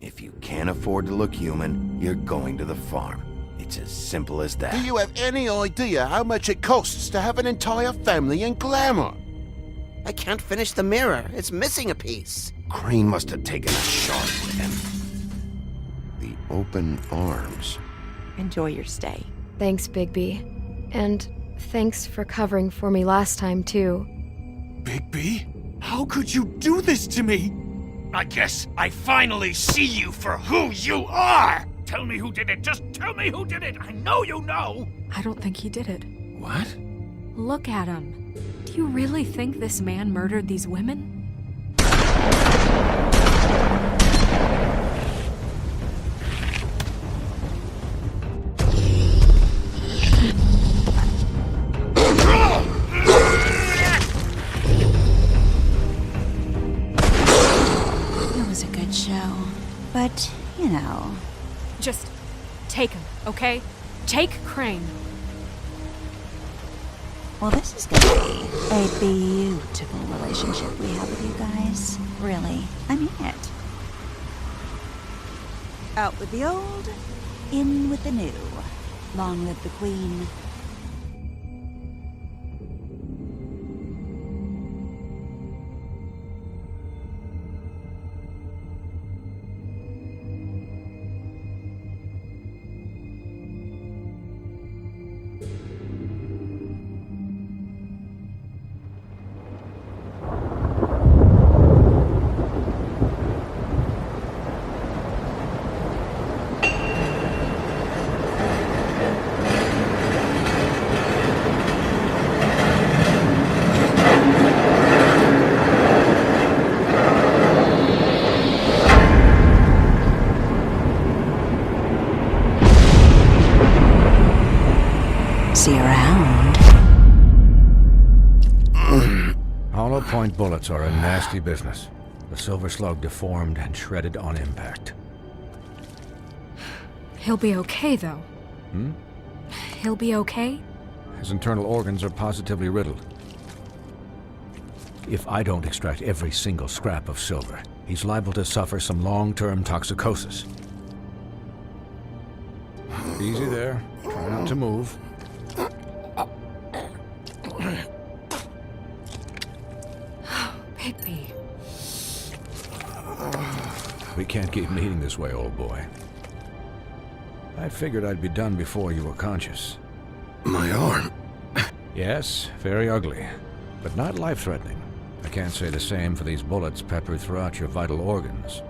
If you can't afford to look human, you're going to the farm. It's as simple as that. Do you have any idea how much it costs to have an entire family in glamour? I can't finish the mirror. It's missing a piece. Crane must have taken a shot with him. The open arms. Enjoy your stay. Thanks, Bigby. And thanks for covering for me last time, too. Bigby? How could you do this to me? I guess I finally see you for who you are! Tell me who did it! Just tell me who did it! I know you know! I don't think he did it. What? Look at him. Do you really think this man murdered these women? It was a good show, but, you know... Just take him, okay? Take Crane. Well, this is gonna be a beautiful relationship we have with you guys. Really, I mean it. Out with the old, in with the new. Long live the Queen. See you around. Hollow point bullets are a nasty business. The Silver Slug deformed and shredded on impact. He'll be okay, though. He'll be okay? His internal organs are positively riddled. If I don't extract every single scrap of silver, he's liable to suffer some long-term toxicosis. Easy there. Try not to move. Bigby. We can't keep meeting this way, old boy. I figured I'd be done before you were conscious. My arm. Yes, very ugly, but not life-threatening. I can't say the same for these bullets peppered throughout your vital organs.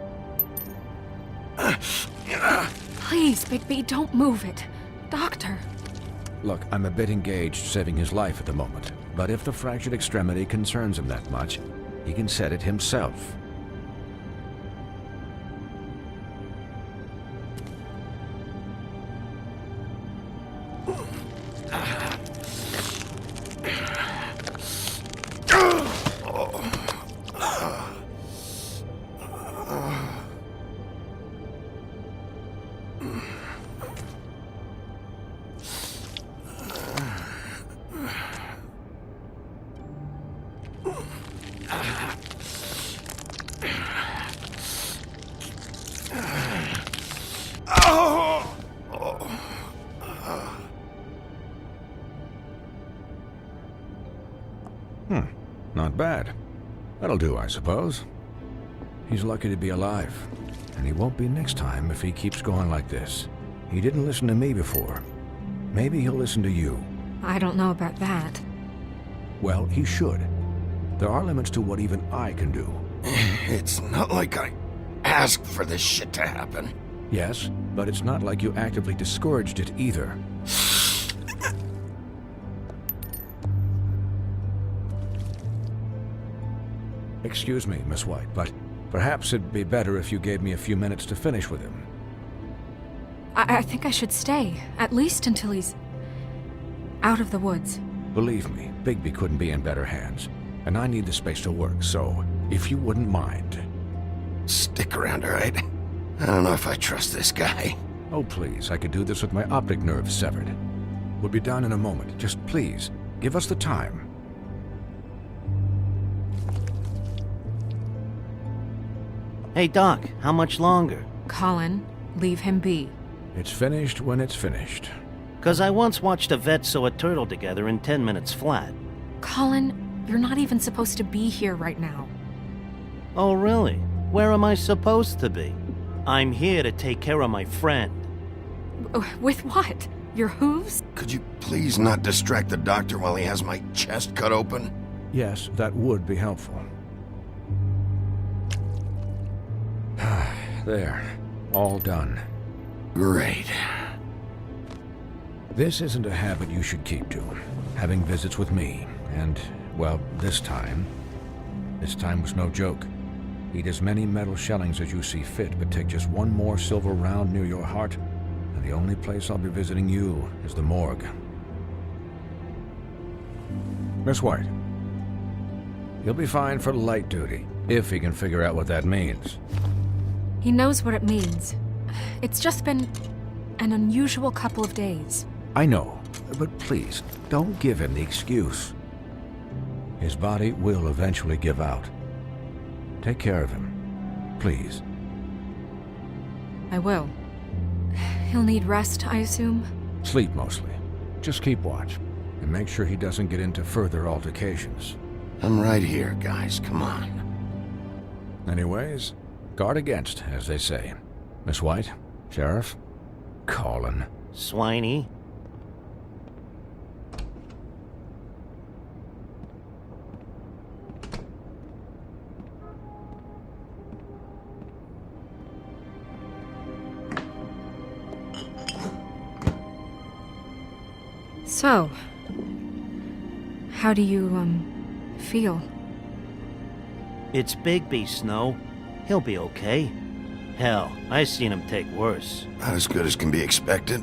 Please, Bigby, don't move it. Doctor. Look, I'm a bit engaged saving his life at the moment, but if the fractured extremity concerns him that much, he can set it himself. Not bad. That'll do, I suppose. He's lucky to be alive, and he won't be next time if he keeps going like this. He didn't listen to me before. Maybe he'll listen to you. I don't know about that. Well, he should. There are limits to what even I can do. It's not like I asked for this shit to happen. Yes, but it's not like you actively discouraged it either. Excuse me, Miss White, but perhaps it'd be better if you gave me a few minutes to finish with him. I think I should stay, at least until he's out of the woods. Believe me, Bigby couldn't be in better hands, and I need the space to work, so if you wouldn't mind. Stick around, all right? I don't know if I trust this guy. Oh, please, I could do this with my optic nerve severed. We'll be done in a moment. Just please, give us the time. Hey, Doc, how much longer? Colin, leave him be. It's finished when it's finished. 'Cause I once watched a vet sew a turtle together in 10 minutes flat. Colin, you're not even supposed to be here right now. Oh, really? Where am I supposed to be? I'm here to take care of my friend. With what? Your hooves? Could you please not distract the doctor while he has my chest cut open? Yes, that would be helpful. There. All done. Great. This isn't a habit you should keep to. Having visits with me. And, well, this time was no joke. Eat as many metal shellings as you see fit, but take just one more silver round near your heart, and the only place I'll be visiting you is the morgue. Miss White, you'll be fine for light duty, if he can figure out what that means. He knows what it means. It's just been an unusual couple of days. I know, but please, don't give him the excuse. His body will eventually give out. Take care of him, please. I will. He'll need rest, I assume? Sleep mostly. Just keep watch, and make sure he doesn't get into further altercations. I'm right here, guys. Come on. Anyways, guard against, as they say. Miss White, Sheriff, Colin. Swiney. So, how do you, feel? It's Bigby, Snow. He'll be okay. Hell, I seen him take worse. Not as good as can be expected,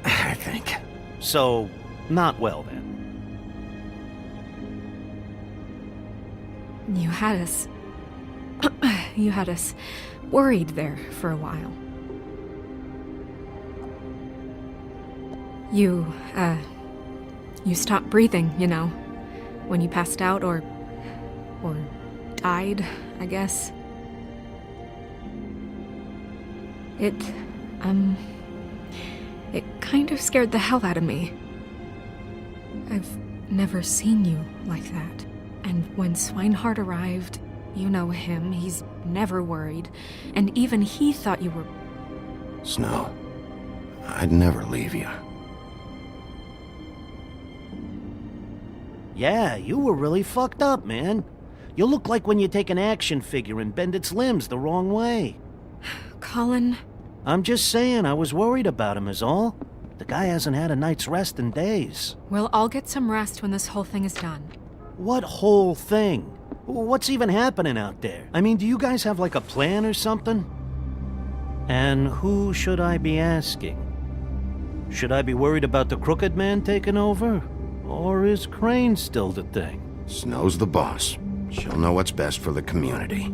I think. So, not well then. You had us... you had us worried there for a while. You stopped breathing, you know, when you passed out or died, I guess. It kind of scared the hell out of me. I've never seen you like that. And when Swinehart arrived, you know him, he's never worried. And even he thought you were... Snow, I'd never leave you. Yeah, you were really fucked up, man. You look like when you take an action figure and bend its limbs the wrong way. Colin... I'm just saying, I was worried about him is all. The guy hasn't had a night's rest in days. We'll all get some rest when this whole thing is done. What whole thing? What's even happening out there? I mean, do you guys have like a plan or something? And who should I be asking? Should I be worried about the Crooked Man taking over? Or is Crane still the thing? Snow's the boss. She'll know what's best for the community.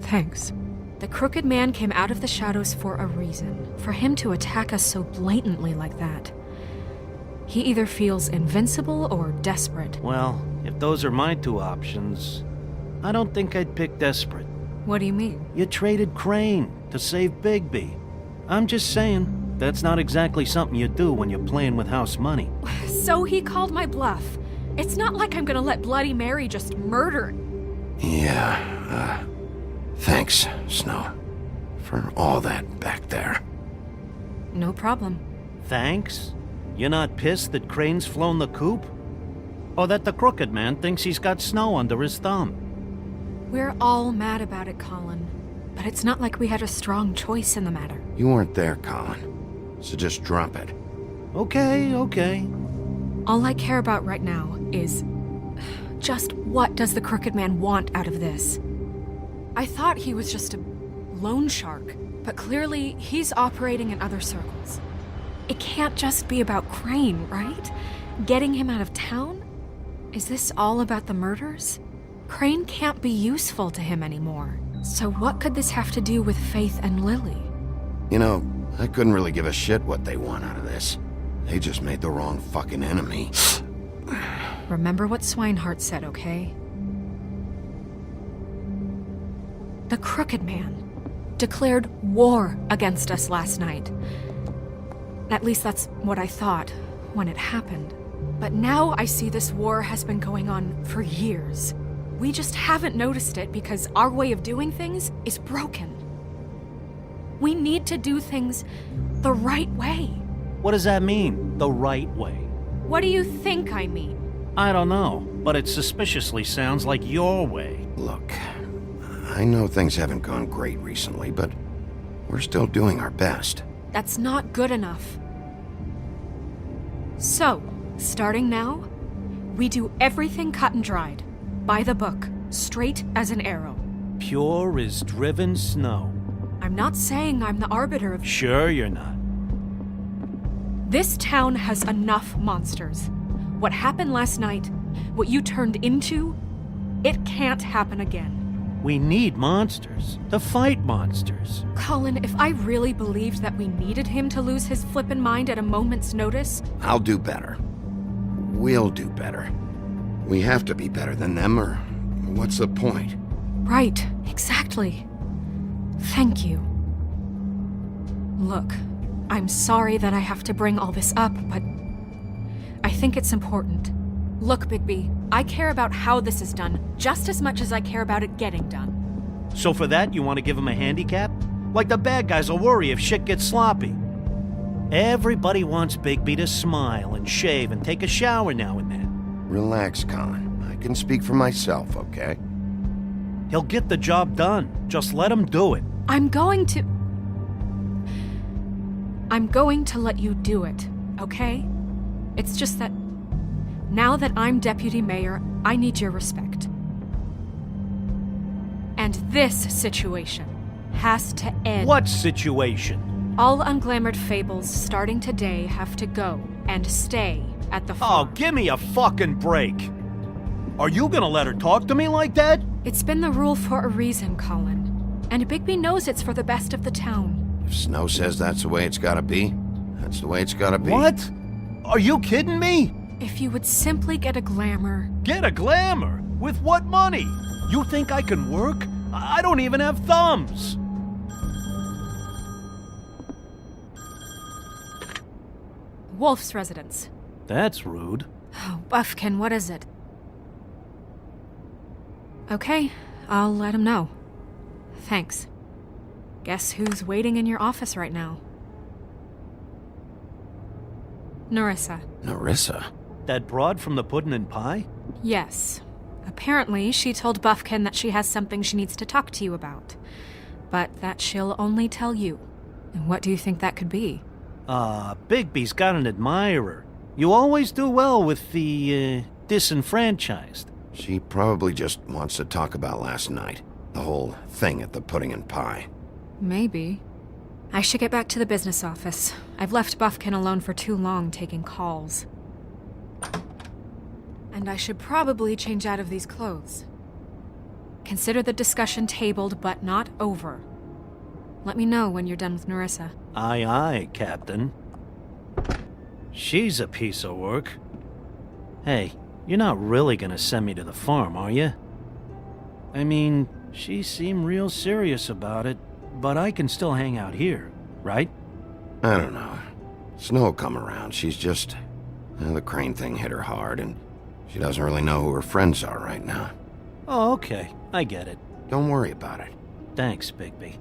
Thanks. The Crooked Man came out of the shadows for a reason. For him to attack us so blatantly like that. He either feels invincible or desperate. Well, if those are my two options, I don't think I'd pick desperate. What do you mean? You traded Crane to save Bigby. I'm just saying, that's not exactly something you do when you're playing with house money. So he called my bluff. It's not like I'm gonna let Bloody Mary just murder... Yeah, thanks, Snow, for all that back there. No problem. Thanks? You're not pissed that Crane's flown the coop? Or that the Crooked Man thinks he's got Snow under his thumb? We're all mad about it, Colin. But it's not like we had a strong choice in the matter. You weren't there, Colin, so just drop it. Okay. All I care about right now is... just what does the Crooked Man want out of this? I thought he was just a loan shark, but clearly he's operating in other circles. It can't just be about Crane, right? Getting him out of town? Is this all about the murders? Crane can't be useful to him anymore. So what could this have to do with Faith and Lily? You know, I couldn't really give a shit what they want out of this. They just made the wrong fucking enemy. Remember what Swinehart said, okay? The Crooked Man. declared war against us last night. At least that's what I thought when it happened. But now I see this war has been going on for years. We just haven't noticed it because our way of doing things is broken. We need to do things the right way. What does that mean, the right way? What do you think I mean? I don't know, but it suspiciously sounds like your way. Look, I know things haven't gone great recently, but we're still doing our best. That's not good enough. So, starting now, we do everything cut and dried, by the book, straight as an arrow. Pure as driven snow. I'm not saying I'm the arbiter of... Sure you're not. This town has enough monsters. What happened last night, what you turned into, it can't happen again. We need monsters to fight monsters. Colin, if I really believed that we needed him to lose his flippin' mind at a moment's notice... I'll do better. We'll do better. We have to be better than them, or what's the point? Right, exactly. Thank you. Look, I'm sorry that I have to bring all this up, but I think it's important. Look, Bigby, I care about how this is done just as much as I care about it getting done. So for that, you want to give him a handicap? Like the bad guys will worry if shit gets sloppy. Everybody wants Bigby to smile and shave and take a shower now and then. Relax, Colin. I can speak for myself, okay? He'll get the job done. Just let him do it. I'm going to let you do it, okay? It's just that now that I'm deputy mayor, I need your respect. And this situation has to end. What situation? All unglamored fables starting today have to go and stay at the Oh, farm. give me a fucking break. Are you gonna let her talk to me like that? It's been the rule for a reason, Colin. And Bigby knows it's for the best of the town. If Snow says that's the way it's gotta be, that's the way it's gotta be. What? Are you kidding me? If you would simply get a glamour. Get a glamour? With what money? You think I can work? I don't even have thumbs. Wolf's residence. That's rude. Oh, Buffkin, what is it? Okay, I'll let him know. Thanks. Guess who's waiting in your office right now? Narissa. Narissa? That broad from the puddin' and pie? Yes. Apparently, she told Buffkin that she has something she needs to talk to you about. But that she'll only tell you. And what do you think that could be? Bigby's got an admirer. You always do well with the, disenfranchised. She probably just wants to talk about last night. The whole thing at the pudding and pie. Maybe. I should get back to the business office. I've left Buffkin alone for too long taking calls. And I should probably change out of these clothes. Consider the discussion tabled, but not over. Let me know when you're done with Narissa. Aye, aye, Captain. She's a piece of work. Hey, you're not really gonna send me to the farm, are you? I mean, she seemed real serious about it, but I can still hang out here, right? I don't know. Snow come around. She's just... the crane thing hit her hard, and she doesn't really know who her friends are right now. Oh, okay. I get it. Don't worry about it. Thanks, Bigby.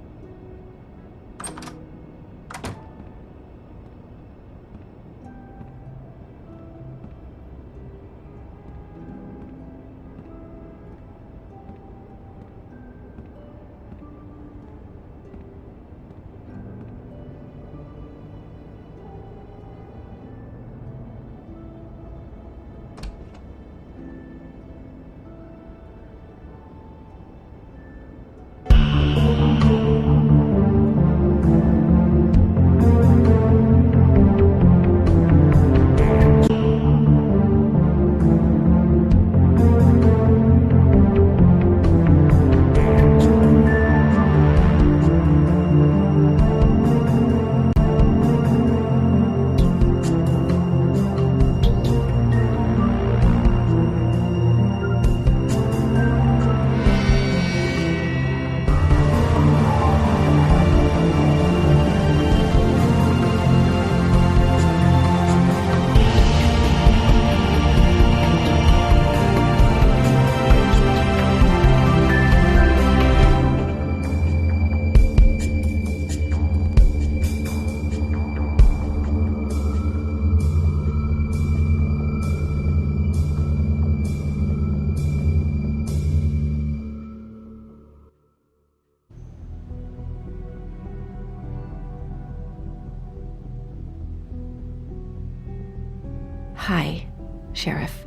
Sheriff.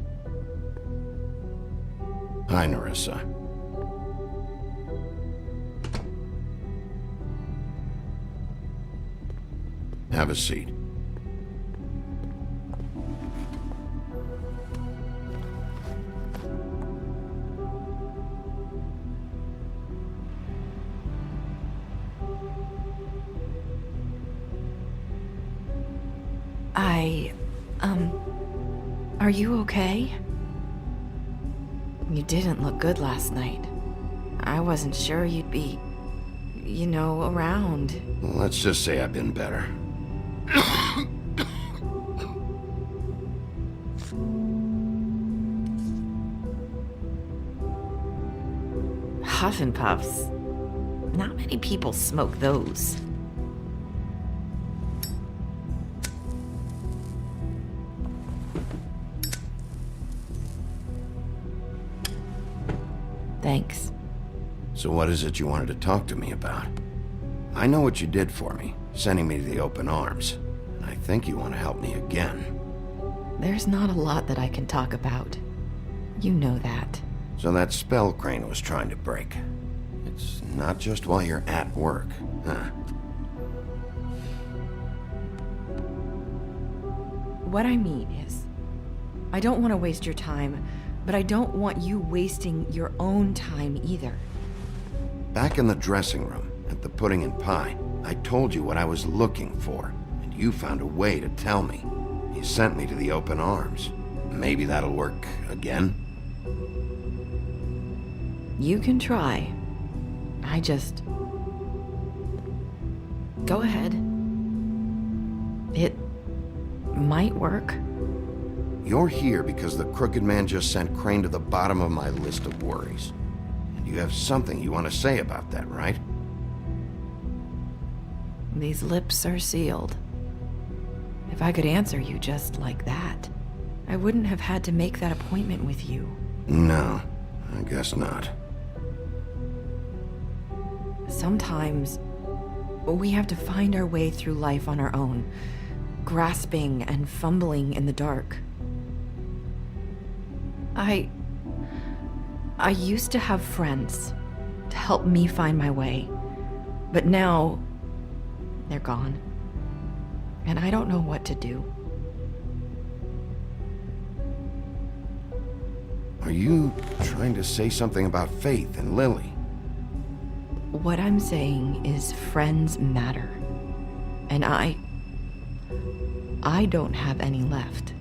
Hi, Nerissa. Have a seat. Are you okay? You didn't look good last night. I wasn't sure you'd be, around. Let's just say I've been better. Huff and Puffs. Not many people smoke those. Thanks. So what is it you wanted to talk to me about? I know what you did for me, sending me to the open arms. And I think you want to help me again. There's not a lot that I can talk about. You know that. So that spell Crane was trying to break. It's not just while you're at work, huh? What I mean is, I don't want to waste your time, but I don't want you wasting your own time either. Back in the dressing room, at the Pudding and Pie, I told you what I was looking for, and you found a way to tell me. You sent me to the open arms. Maybe that'll work again? You can try. I just... Go ahead. It might work. You're here because the Crooked Man just sent Crane to the bottom of my list of worries. And you have something you want to say about that, right? These lips are sealed. If I could answer you just like that, I wouldn't have had to make that appointment with you. No, I guess not. Sometimes, we have to find our way through life on our own, grasping and fumbling in the dark. I used to have friends to help me find my way, but now they're gone, and I don't know what to do. Are you trying to say something about Faith and Lily? What I'm saying is friends matter, and I don't have any left.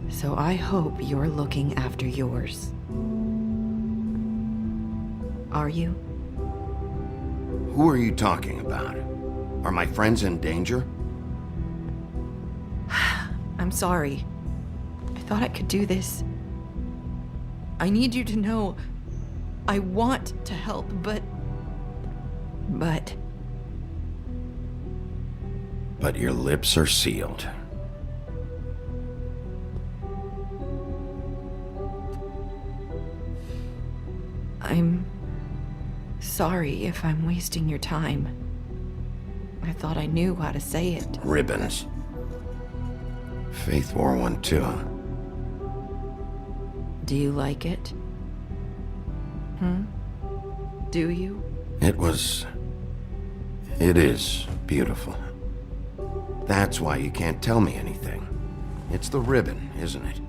So I hope you're looking after yours. Are you? Who are you talking about? Are my friends in danger? I'm sorry. I thought I could do this. I need you to know I want to help, but... But your lips are sealed. I'm sorry if I'm wasting your time. I thought I knew how to say it. Ribbons. Faith wore one too. Do you like it? Do you? It is beautiful. That's why you can't tell me anything. It's the ribbon, isn't it?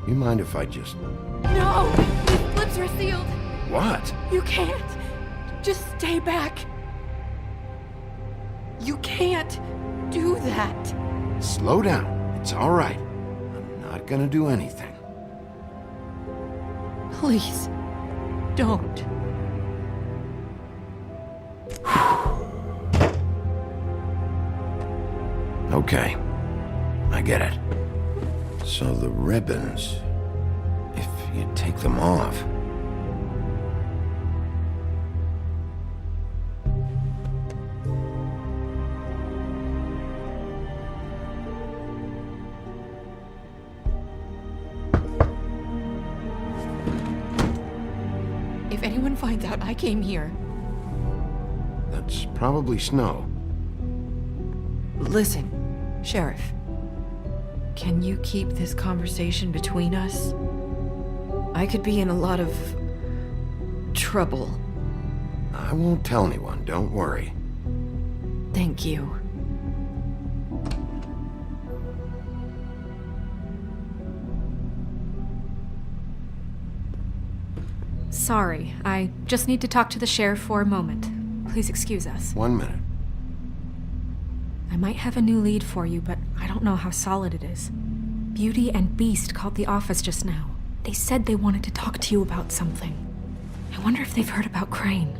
You mind if I just... No! His lips are sealed! What? You can't! Just stay back! You can't do that! Slow down. It's all right. I'm not gonna do anything. Please, don't. Okay. I get it. So the ribbons... If you take them off... someone finds out I came here... That's probably Snow. Listen, Sheriff. Can you keep this conversation between us? I could be in a lot of... trouble. I won't tell anyone, don't worry. Thank you. Sorry, I just need to talk to the sheriff for a moment. Please excuse us. 1 minute. I might have a new lead for you, but I don't know how solid it is. Beauty and Beast called the office just now. They said they wanted to talk to you about something. I wonder if they've heard about Crane.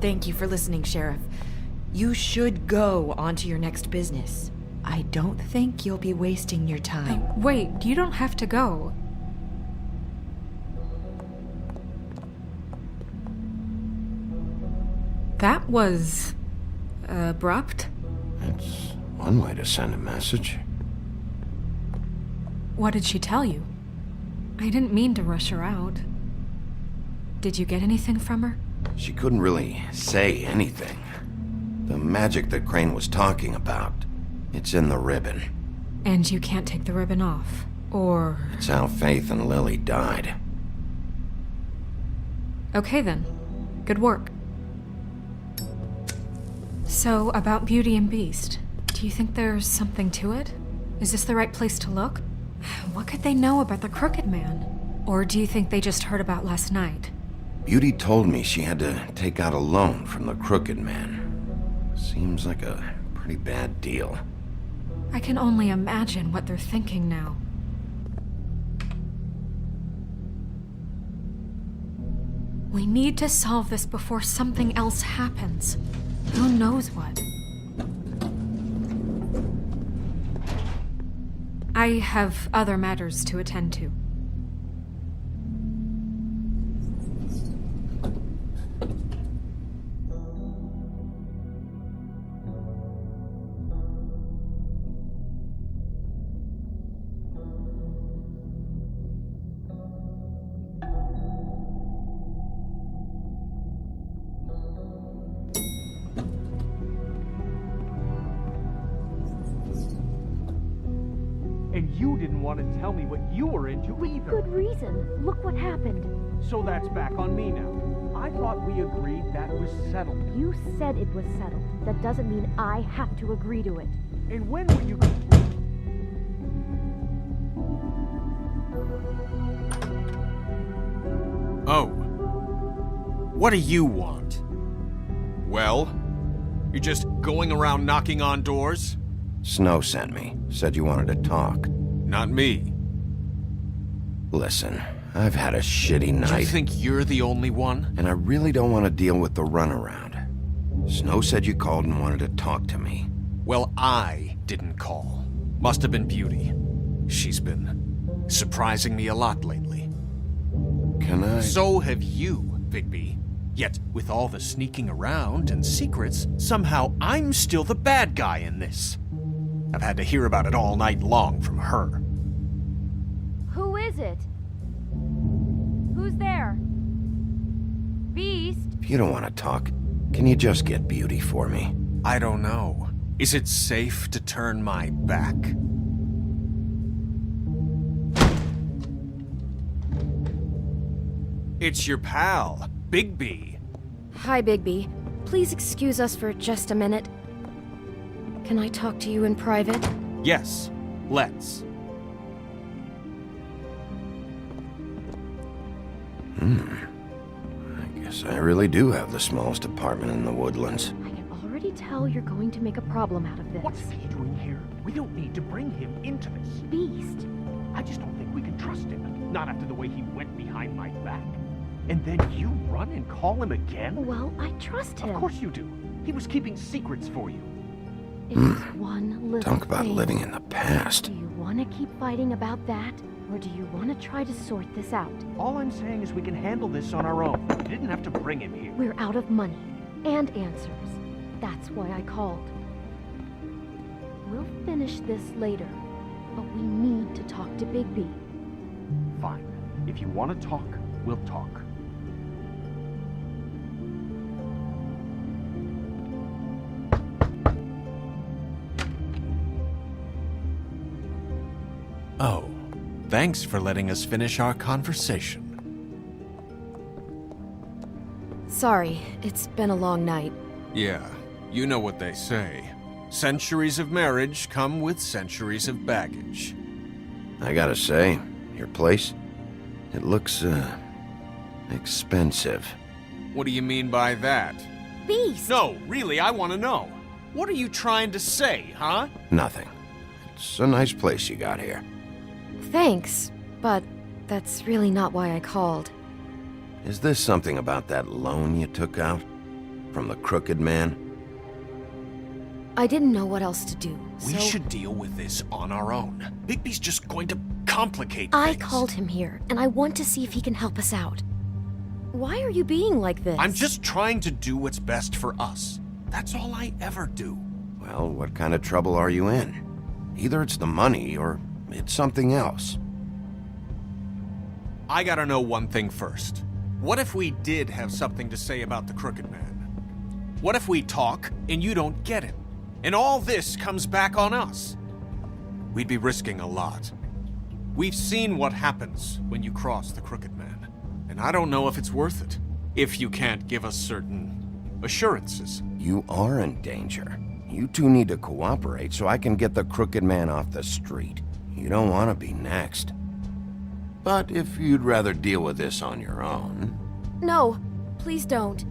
Thank you for listening, Sheriff. You should go on to your next business. I don't think you'll be wasting your time. Wait, you don't have to go. That was... abrupt? It's one way to send a message. What did she tell you? I didn't mean to rush her out. Did you get anything from her? She couldn't really say anything. The magic that Crane was talking about, it's in the ribbon. And you can't take the ribbon off, or... It's how Faith and Lily died. Okay then. Good work. So, about Beauty and Beast, do you think there's something to it? Is this the right place to look? What could they know about the Crooked Man? Or do you think they just heard about last night? Beauty told me she had to take out a loan from the Crooked Man. Seems like a pretty bad deal. I can only imagine what they're thinking now. We need to solve this before something else happens. Who knows what? I have other matters to attend to. And you didn't want to tell me what you were into either. Good reason. Look what happened. So that's back on me now. I thought we agreed that was settled. You said it was settled. That doesn't mean I have to agree to it. And when were you... Oh. What do you want? Well? You're just going around knocking on doors? Snow sent me. Said you wanted to talk. Not me. Listen, I've had a shitty night. Do you think you're the only one? And I really don't want to deal with the runaround. Snow said you called and wanted to talk to me. Well, I didn't call. Must have been Beauty. She's been surprising me a lot lately. Can I... So have you, Bigby. Yet, with all the sneaking around and secrets, somehow I'm still the bad guy in this. I've had to hear about it all night long from her. Who is it? Who's there? Beast? If you don't want to talk, can you just get Beauty for me? I don't know. Is it safe to turn my back? It's your pal, Bigby. Hi, Bigby. Please excuse us for just a minute. Can I talk to you in private? Yes, let's. I guess I really do have the smallest apartment in the Woodlands. I can already tell you're going to make a problem out of this. What's he doing here? We don't need to bring him into this. Beast? I just don't think we can trust him. Not after the way he went behind my back. And then you run and call him again? Well, I trust him. Of course you do. He was keeping secrets for you. It's one little Talk about thing. living in the past. Do you want to keep fighting about that? Or do you want to try to sort this out? All I'm saying is we can handle this on our own. You didn't have to bring him here. We're out of money. And answers. That's why I called. We'll finish this later. But we need to talk to Bigby. Fine. If you want to talk, we'll talk. Oh, thanks for letting us finish our conversation. Sorry, it's been a long night. Yeah, you know what they say. Centuries of marriage come with centuries of baggage. I gotta say, your place, it looks, expensive. What do you mean by that? Beast! No, really, I want to know. What are you trying to say, huh? Nothing. It's a nice place you got here. Thanks, but that's really not why I called. Is this something about that loan you took out? From the Crooked Man? I didn't know what else to do, so... We should deal with this on our own. Bigby's just going to complicate I things. called him here, and I want to see if he can help us out. Why are you being like this? I'm just trying to do what's best for us. That's all I ever do. Well, what kind of trouble are you in? Either it's the money, or it's something else. I gotta know one thing first. What if we did have something to say about the Crooked Man? What if we talk, and you don't get him? And all this comes back on us? We'd be risking a lot. We've seen what happens when you cross the Crooked Man, and I don't know if it's worth it, if you can't give us certain assurances. You are in danger. You two need to cooperate so I can get the Crooked Man off the street. You don't want to be next. But if you'd rather deal with this on your own... No, please don't.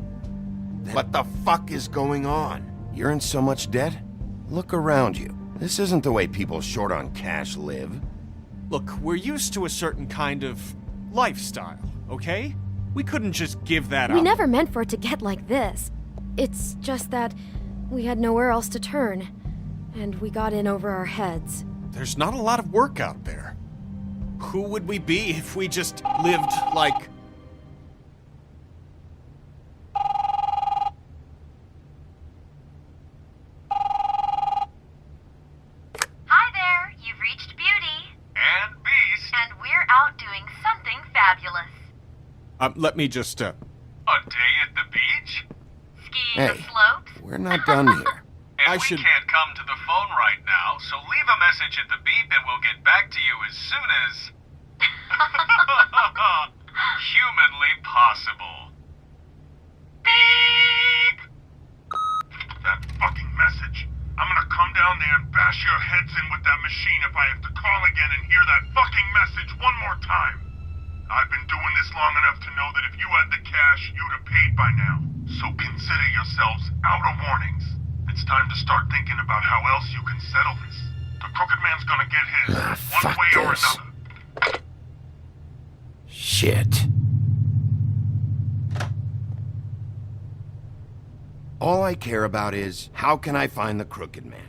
What the fuck is going on? You're in so much debt? Look around you. This isn't the way people short on cash live. Look, we're used to a certain kind of lifestyle, okay? We couldn't just give that up. We never meant for it to get like this. It's just that we had nowhere else to turn, and we got in over our heads. There's not a lot of work out there. Who would we be if we just lived like... Hi there, you've reached Beauty. And Beast. And we're out doing something fabulous. Let me just, A day at the beach? Skiing Hey, the slopes? we're not done here. And we can't come to the phone right now, so leave a message at the beep and we'll get back to you as soon as... humanly possible. Beep! That fucking message. I'm gonna come down there and bash your heads in with that machine if I have to call again and hear that fucking message one more time. I've been doing this long enough to know that if you had the cash, you'd have paid by now. So consider yourselves out of warnings. It's time to start thinking about how else you can settle this. The Crooked Man's gonna get his, one fuck way or this. another. Shit. All I care about is, how can I find the Crooked Man?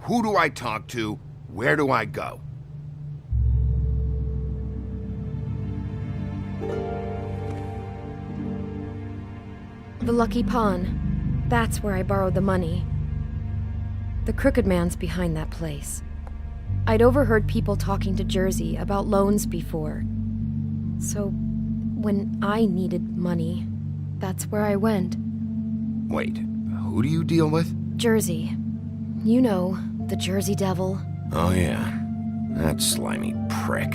Who do I talk to? Where do I go? The Lucky Pawn. That's where I borrowed the money. The Crooked Man's behind that place. I'd overheard people talking to Jersey about loans before. So, when I needed money, that's where I went. Wait, who do you deal with? Jersey. You know, the Jersey Devil. Oh yeah, that slimy prick.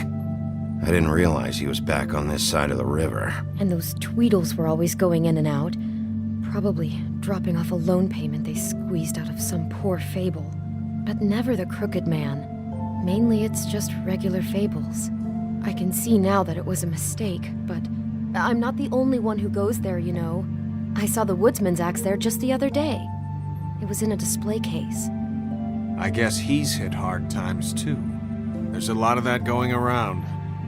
I didn't realize he was back on this side of the river. And those Tweedles were always going in and out. Probably dropping off a loan payment they squeezed out of some poor fable. But never the Crooked Man. Mainly it's just regular fables. I can see now that it was a mistake, but I'm not the only one who goes there, you know. I saw the woodsman's axe there just the other day. It was in a display case. I guess he's hit hard times too. There's a lot of that going around.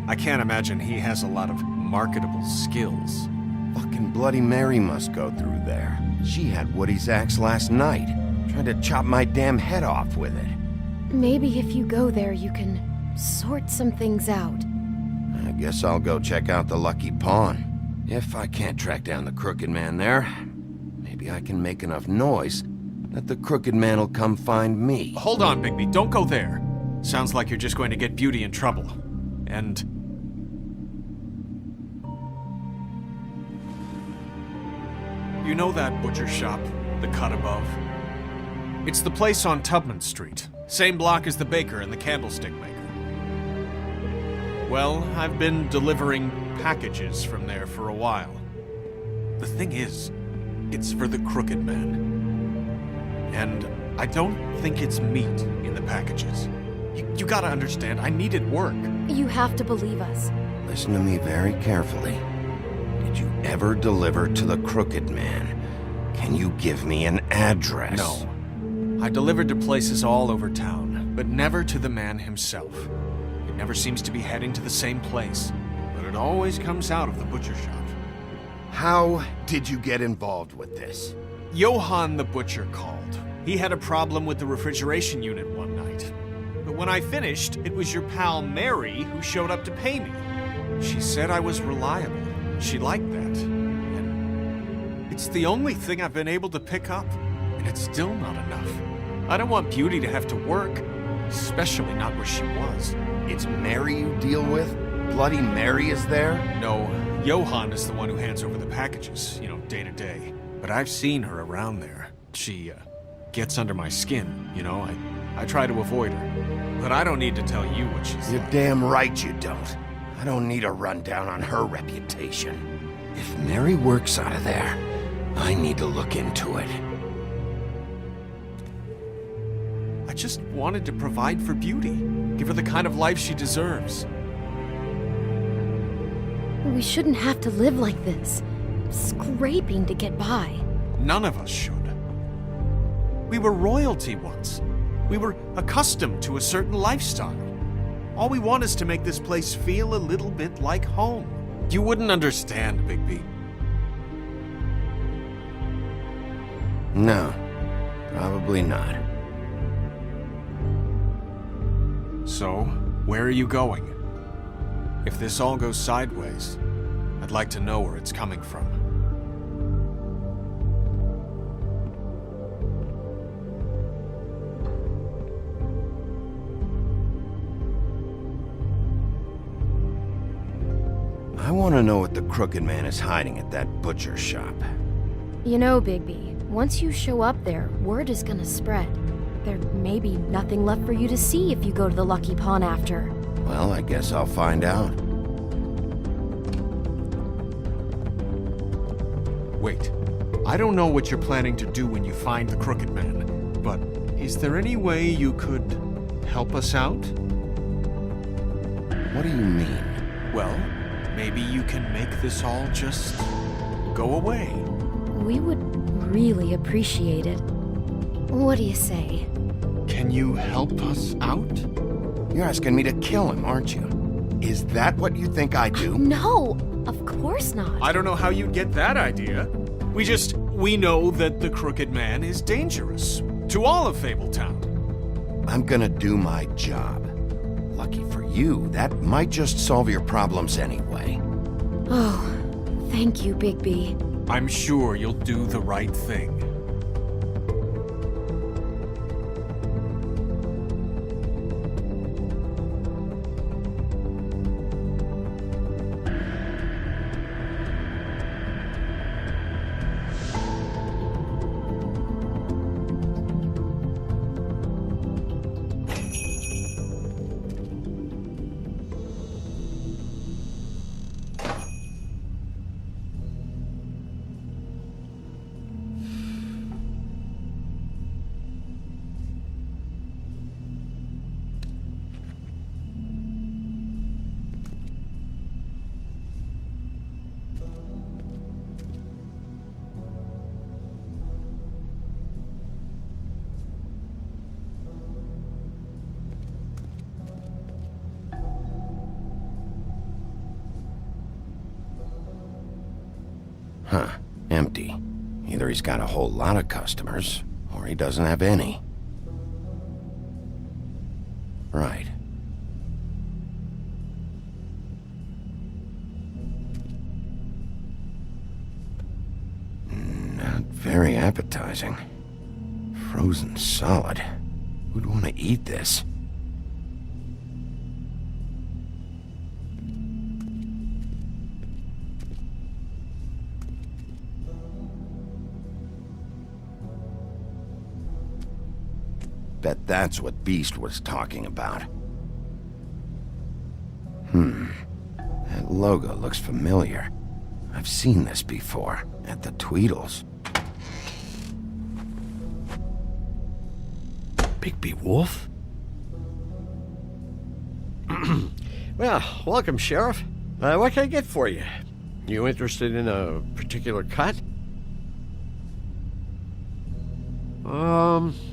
I can't imagine he has a lot of marketable skills. Fucking Bloody Mary must go through there. She had Woody's axe last night. Tried to chop my damn head off with it. Maybe if you go there, you can sort some things out. I guess I'll go check out the Lucky Pawn. If I can't track down the Crooked Man there, maybe I can make enough noise that the Crooked Man will come find me. Hold on, Bigby, don't go there. Sounds like you're just going to get Beauty in trouble. And... you know that butcher shop, the cut above? It's the place on Tubman Street. Same block as the baker and the candlestick maker. Well, I've been delivering packages from there for a while. The thing is, it's for the Crooked Man. And I don't think it's meat in the packages. You gotta understand, I needed work. You have to believe us. Listen to me very carefully. Did you ever deliver to the Crooked Man? Can you give me an address? No. I delivered to places all over town, but never to the man himself. It never seems to be heading to the same place, but it always comes out of the butcher shop. How did you get involved with this? Johann the butcher called. He had a problem with the refrigeration unit one night. But when I finished, it was your pal Mary who showed up to pay me. She said I was reliable. She liked that. And it's the only thing I've been able to pick up, and it's still not enough. I don't want Beauty to have to work, especially not where she was. It's Mary you deal with? Bloody Mary is there? No, Johann is the one who hands over the packages, day to day. But I've seen her around there. She, gets under my skin, I try to avoid her. But I don't need to tell you what she's You're like. damn right you don't. I don't need a rundown on her reputation. If Mary works out of there, I need to look into it. I just wanted to provide for Beauty. Give her the kind of life she deserves. We shouldn't have to live like this, scraping to get by. None of us should. We were royalty once. We were accustomed to a certain lifestyle. All we want is to make this place feel a little bit like home. You wouldn't understand, Bigby. No, probably not. So, where are you going? If this all goes sideways, I'd like to know where it's coming from. I want to know what the Crooked Man is hiding at that butcher shop. You know, Bigby, once you show up there, word is gonna spread. There may be nothing left for you to see if you go to the Lucky Pawn after. Well, I guess I'll find out. Wait, I don't know what you're planning to do when you find the Crooked Man, but is there any way you could help us out? What do you mean? Well, maybe you can make this all just go away. We would really appreciate it. What do you say? Can you help us out? You're asking me to kill him, aren't you? Is that what you think I do? No, of course not. I don't know how you'd get that idea. We know that the Crooked Man is dangerous. To all of Fabletown. I'm gonna do my job. Lucky for you, that might just solve your problems anyway. Oh, thank you, Bigby. I'm sure you'll do the right thing. Huh. Empty. Either he's got a whole lot of customers, or he doesn't have any. Right. Not very appetizing. Frozen solid. Who'd want to eat this? Bet that's what Beast was talking about. That logo looks familiar. I've seen this before, at the Tweedles. Bigby Wolf? Well, welcome, Sheriff. What can I get for you? You interested in a particular cut?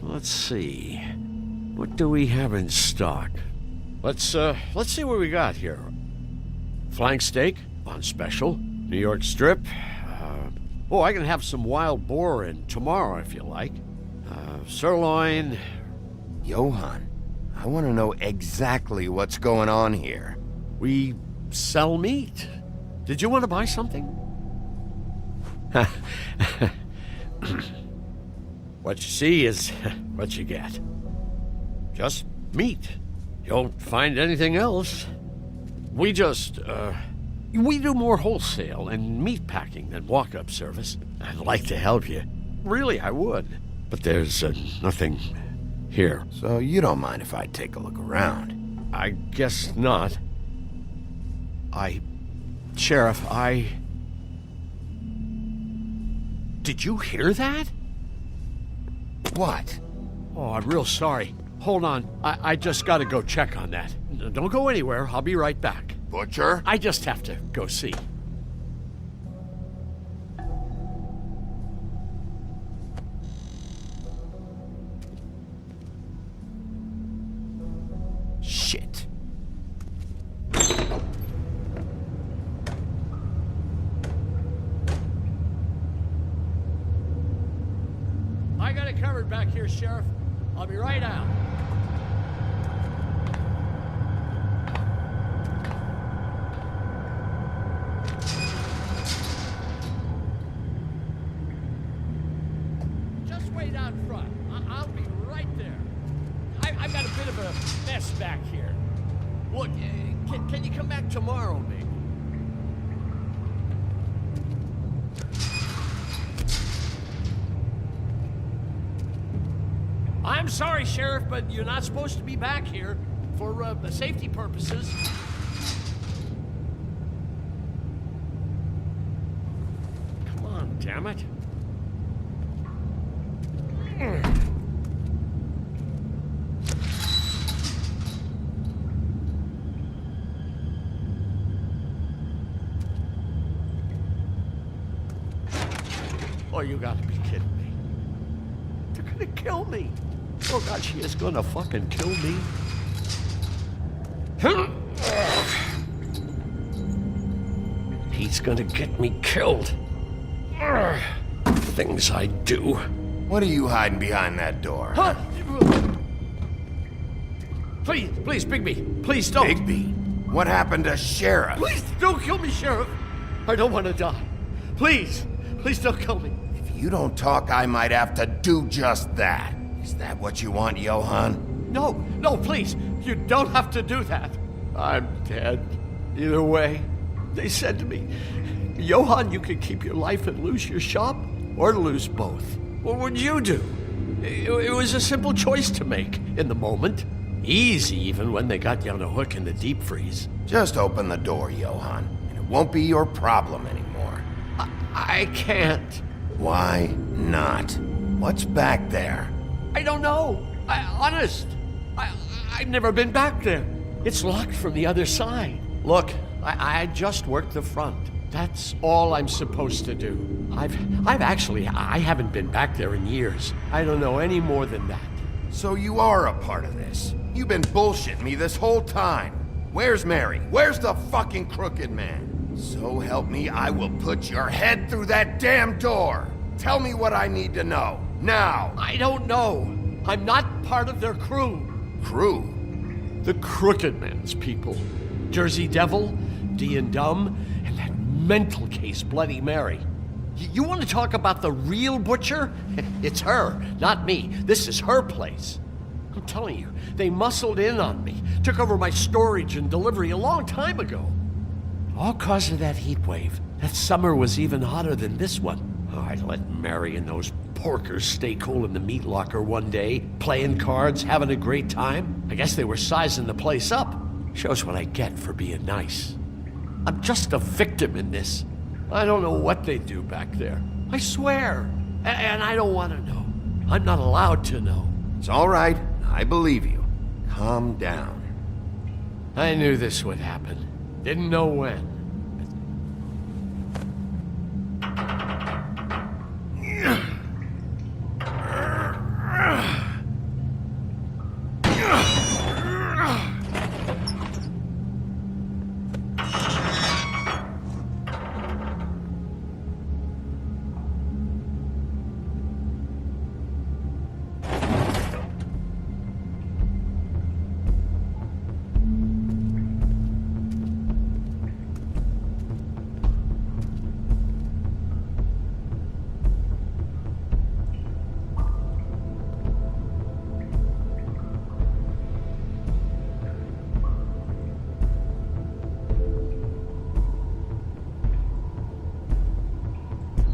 Let's see. What do we have in stock? Let's see what we got here. Flank steak on special. New York strip. I can have some wild boar in tomorrow if you like. Sirloin. Johann, I want to know exactly what's going on here. We sell meat. Did you want to buy something? What you see is what you get. Just meat. You don't find anything else. We do more wholesale and meat packing than walk-up service. I'd like to help you. Really, I would. But there's nothing here. So you don't mind if I take a look around? I guess not. Sheriff, Did you hear that? What? Oh, I'm real sorry. Hold on. I just gotta go check on that. Don't go anywhere. I'll be right back. Butcher? I just have to go see. Shit. I got it covered back here, Sheriff. I'll be right out. Just wait out front. I'll be right there. I've got a bit of a mess back here. Look, can you come back tomorrow, maybe? I'm sorry, Sheriff, but you're not supposed to be back here for safety purposes. Come on, damn it. Oh, you gotta be kidding me. They're gonna kill me. Oh, God, she is gonna fucking kill me. He's gonna get me killed. Things I do. What are you hiding behind that door? Huh? Please, Bigby. Please don't. Bigby? What happened to Sheriff? Please don't kill me, Sheriff. I don't want to die. Please don't kill me. If you don't talk, I might have to do just that. Is that what you want, Johann? No, please. You don't have to do that. I'm dead. Either way. They said to me, Johann, you could keep your life and lose your shop, or lose both. What would you do? It was a simple choice to make in the moment. Easy, even when they got you on a hook in the deep freeze. Just open the door, Johann, and it won't be your problem anymore. I can't. Why not? What's back there? I don't know. Honest. I've never been back there. It's locked from the other side. Look, I just worked the front. That's all I'm supposed to do. I haven't been back there in years. I don't know any more than that. So you are a part of this. You've been bullshitting me this whole time. Where's Mary? Where's the fucking crooked man? So help me, I will put your head through that damn door. Tell me what I need to know. Now! I don't know. I'm not part of their crew. Crew? The Crooked Man's people. Jersey Devil, D and Dumb, and that mental case, Bloody Mary. You want to talk about the real butcher? It's her, not me. This is her place. I'm telling you, they muscled in on me, took over my storage and delivery a long time ago. All cause of that heat wave. That summer was even hotter than this one. Oh, I let Mary and those porkers stay cool in the meat locker one day, playing cards, having a great time. I guess they were sizing the place up. Shows what I get for being nice. I'm just a victim in this. I don't know what they do back there. I swear. And I don't want to know. I'm not allowed to know. It's all right. I believe you. Calm down. I knew this would happen. Didn't know when.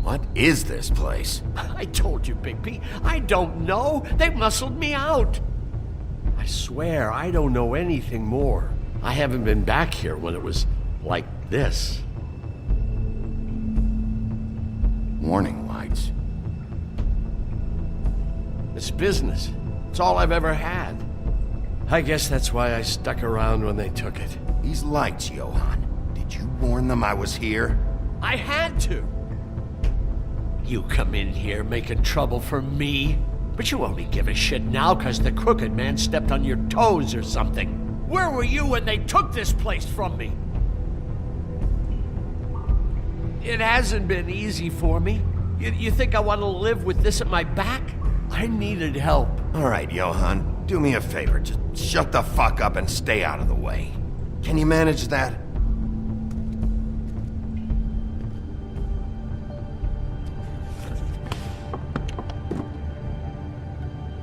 What is this place? I told you, Big P. I don't know. They muscled me out. I swear, I don't know anything more. I haven't been back here when it was like this. Warning lights. It's business. It's all I've ever had. I guess that's why I stuck around when they took it. These lights, Johann. Did you warn them I was here? I had to. You come in here making trouble for me, but you only give a shit now because the crooked man stepped on your toes or something. Where were you when they took this place from me? It hasn't been easy for me. You think I want to live with this at my back? I needed help. All right, Johann, do me a favor. Just shut the fuck up and stay out of the way. Can you manage that?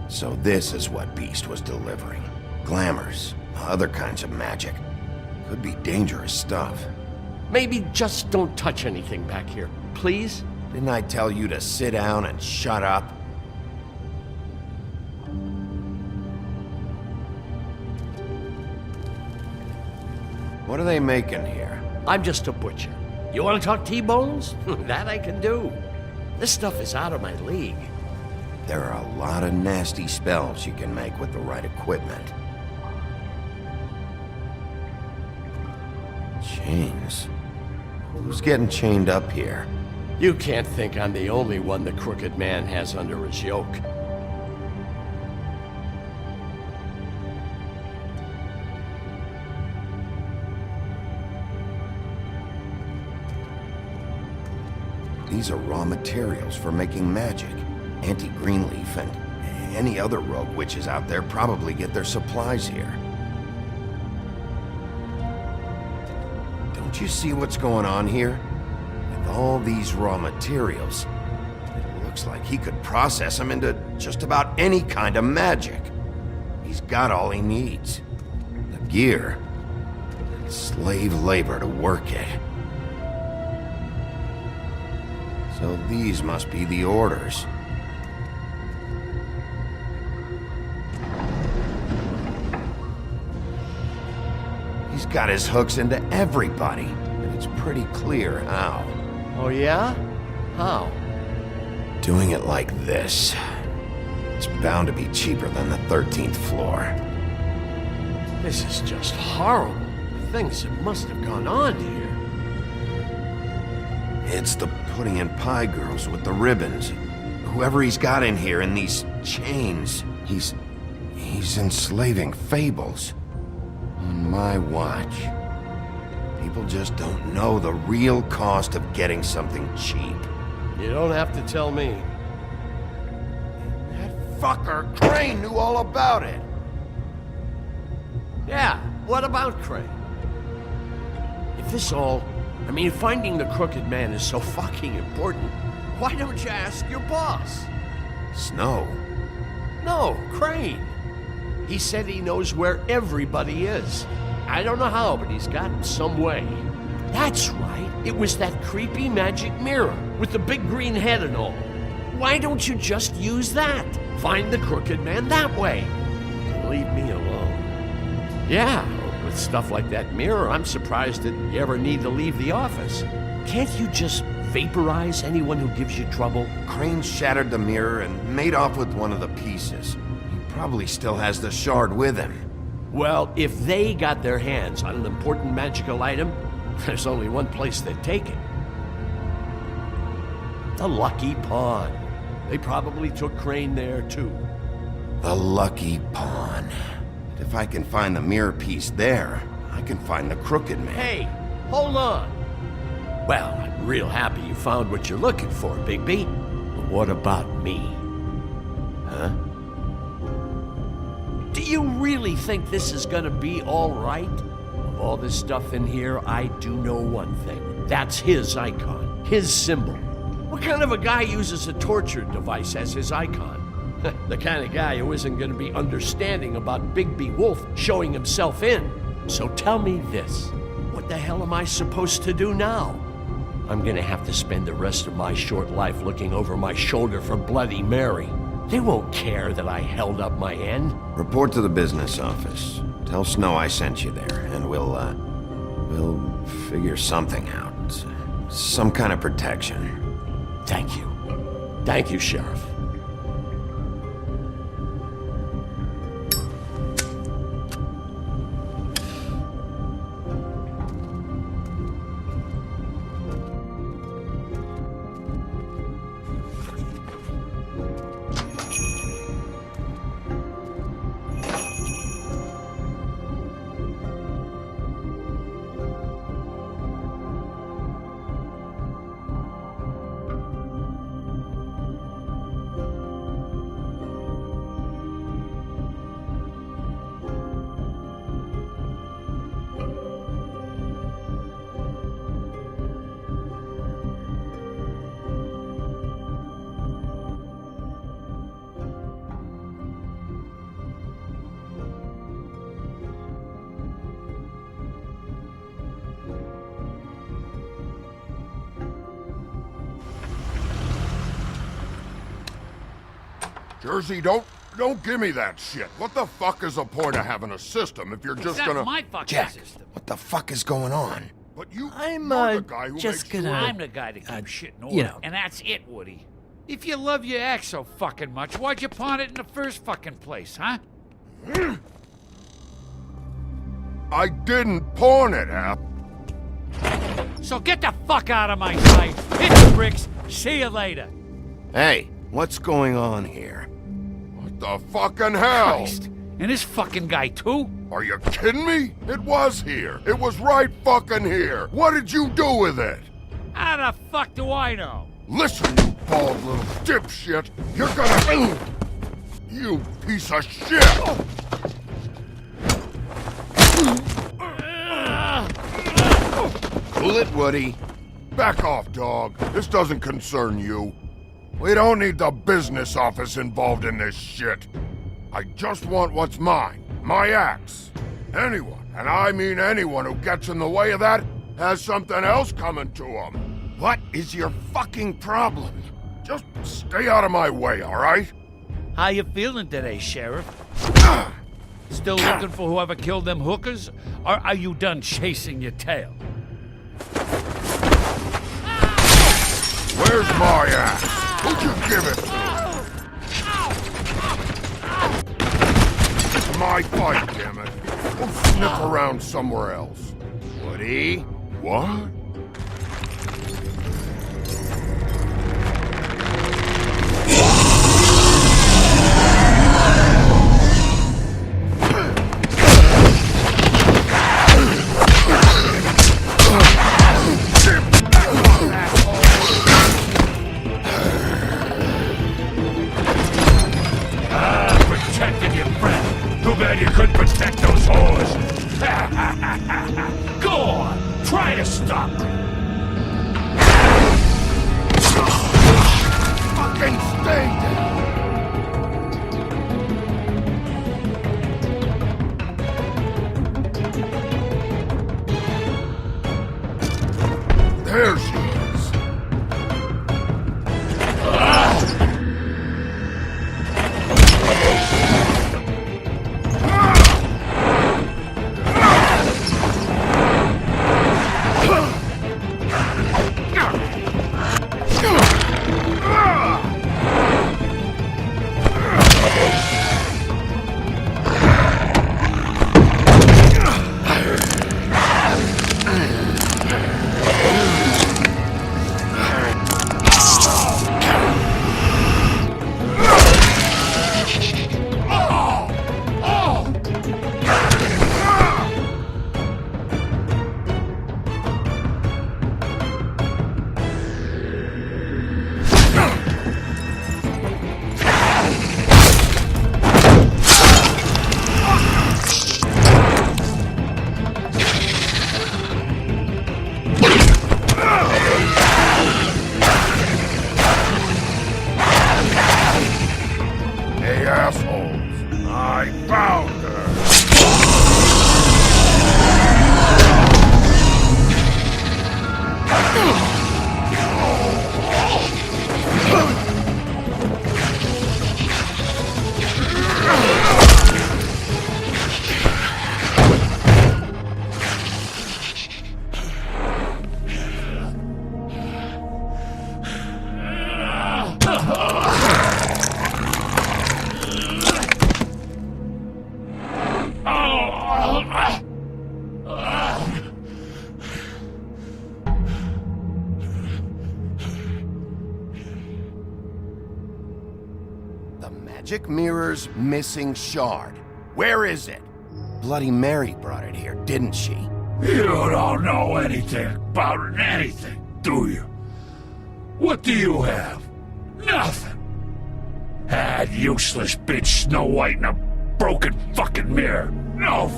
So this is what Beast was delivering. Glamours, other kinds of magic. Could be dangerous stuff. Maybe just don't touch anything back here, please? Didn't I tell you to sit down and shut up? What are they making here? I'm just a butcher. You want to talk T-bones? That I can do. This stuff is out of my league. There are a lot of nasty spells you can make with the right equipment. Chains? Who's getting chained up here? You can't think I'm the only one the crooked man has under his yoke. These are raw materials for making magic. Auntie Greenleaf and any other rogue witches out there probably get their supplies here. Don't you see what's going on here? With all these raw materials, it looks like he could process them into just about any kind of magic. He's got all he needs. The gear, and slave labor to work it. So these must be the orders. He's got his hooks into everybody, and it's pretty clear how. Oh yeah? How? Doing it like this. It's bound to be cheaper than the 13th floor. This is just horrible. Things that must have gone on here. It's the pudding and pie girls with the ribbons. Whoever he's got in here in these chains, he's enslaving fables. On my watch. People just don't know the real cost of getting something cheap. You don't have to tell me. That fucker Crane knew all about it. Yeah, what about Crane? If this all... if finding the crooked man is so fucking important, why don't you ask your boss? Snow? No, Crane. He said he knows where everybody is. I don't know how, but he's got it some way. That's right. It was that creepy magic mirror with the big green head and all. Why don't you just use that? Find the crooked man that way. And leave me alone. Yeah, With stuff like that mirror, I'm surprised that you ever need to leave the office. Can't you just vaporize anyone who gives you trouble? Crane shattered the mirror and made off with one of the pieces. He probably still has the shard with him. Well, if they got their hands on an important magical item, there's only one place they'd take it. The Lucky Pawn. They probably took Crane there, too. The Lucky Pawn. If I can find the mirror piece there, I can find the Crooked Man. Hey, hold on. Well, I'm real happy you found what you're looking for, Bigby. But what about me? Huh? Do you really think this is gonna be all right? Of all this stuff in here, I do know one thing. That's his icon, his symbol. What kind of a guy uses a torture device as his icon? The kind of guy who isn't gonna be understanding about Bigby Wolf showing himself in. So tell me this. What the hell am I supposed to do now? I'm gonna have to spend the rest of my short life looking over my shoulder for Bloody Mary. They won't care that I held up my end. Report to the business office. Tell Snow I sent you there, and we'll figure something out. Some kind of protection. Thank you. Thank you, Sheriff. Jersey, don't give me that shit. What the fuck is the point of having a system if you're just gonna... my fucking Jack, system. what the fuck is going on? But you're the guy who just makes gonna... sure- I'm the guy that keeps shit in order. you know. And that's it, Woody. If you love your ex so fucking much, why'd you pawn it in the first fucking place, huh? I didn't pawn it, Hap. So get the fuck out of my sight. Hit the bricks. See you later. Hey, what's going on here? What the fucking hell? Christ. And this fucking guy, too? Are you kidding me? It was here. It was right fucking here. What did you do with it? How the fuck do I know? Listen, you bald little dipshit. You're gonna... You piece of shit! Cool it, Woody. Back off, dog. This doesn't concern you. We don't need the business office involved in this shit. I just want what's mine. My axe. Anyone, and I mean anyone who gets in the way of that, has something else coming to them. What is your fucking problem? Just stay out of my way, all right? How you feeling today, Sheriff? Still looking for whoever killed them hookers? Or are you done chasing your tail? Where's my axe? Who'd you give it to? It's my fight, damn it. Go sniff around somewhere else. Woody? What? Protected your friend. Too bad you couldn't protect those whores. Go on, try to stop me. Fucking stay down. There she is. The magic mirror's missing shard. Where is it? Bloody Mary brought it here, didn't she? You don't know anything about anything, do you? What do you have? Nothing. That useless bitch Snow White in a broken fucking mirror. No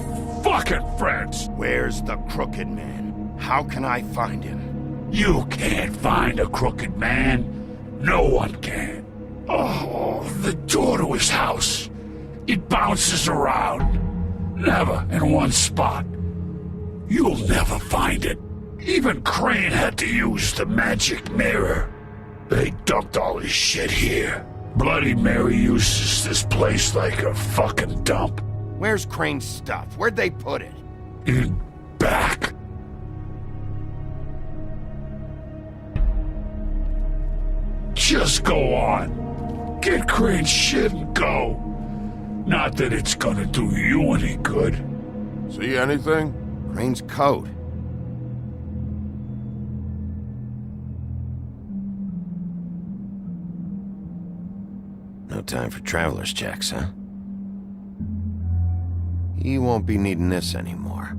fucking friends. Where's the Crooked Man? How can I find him? You can't find a crooked man. No one can. Oh, the door to his house. It bounces around. Never in one spot. You'll never find it. Even Crane had to use the magic mirror. They dumped all his shit here. Bloody Mary uses this place like a fucking dump. Where's Crane's stuff? Where'd they put it? In back. Just go on. Get Crane's shit and go. Not that it's gonna do you any good. See anything? Crane's coat. No time for traveler's checks, huh? He won't be needing this anymore.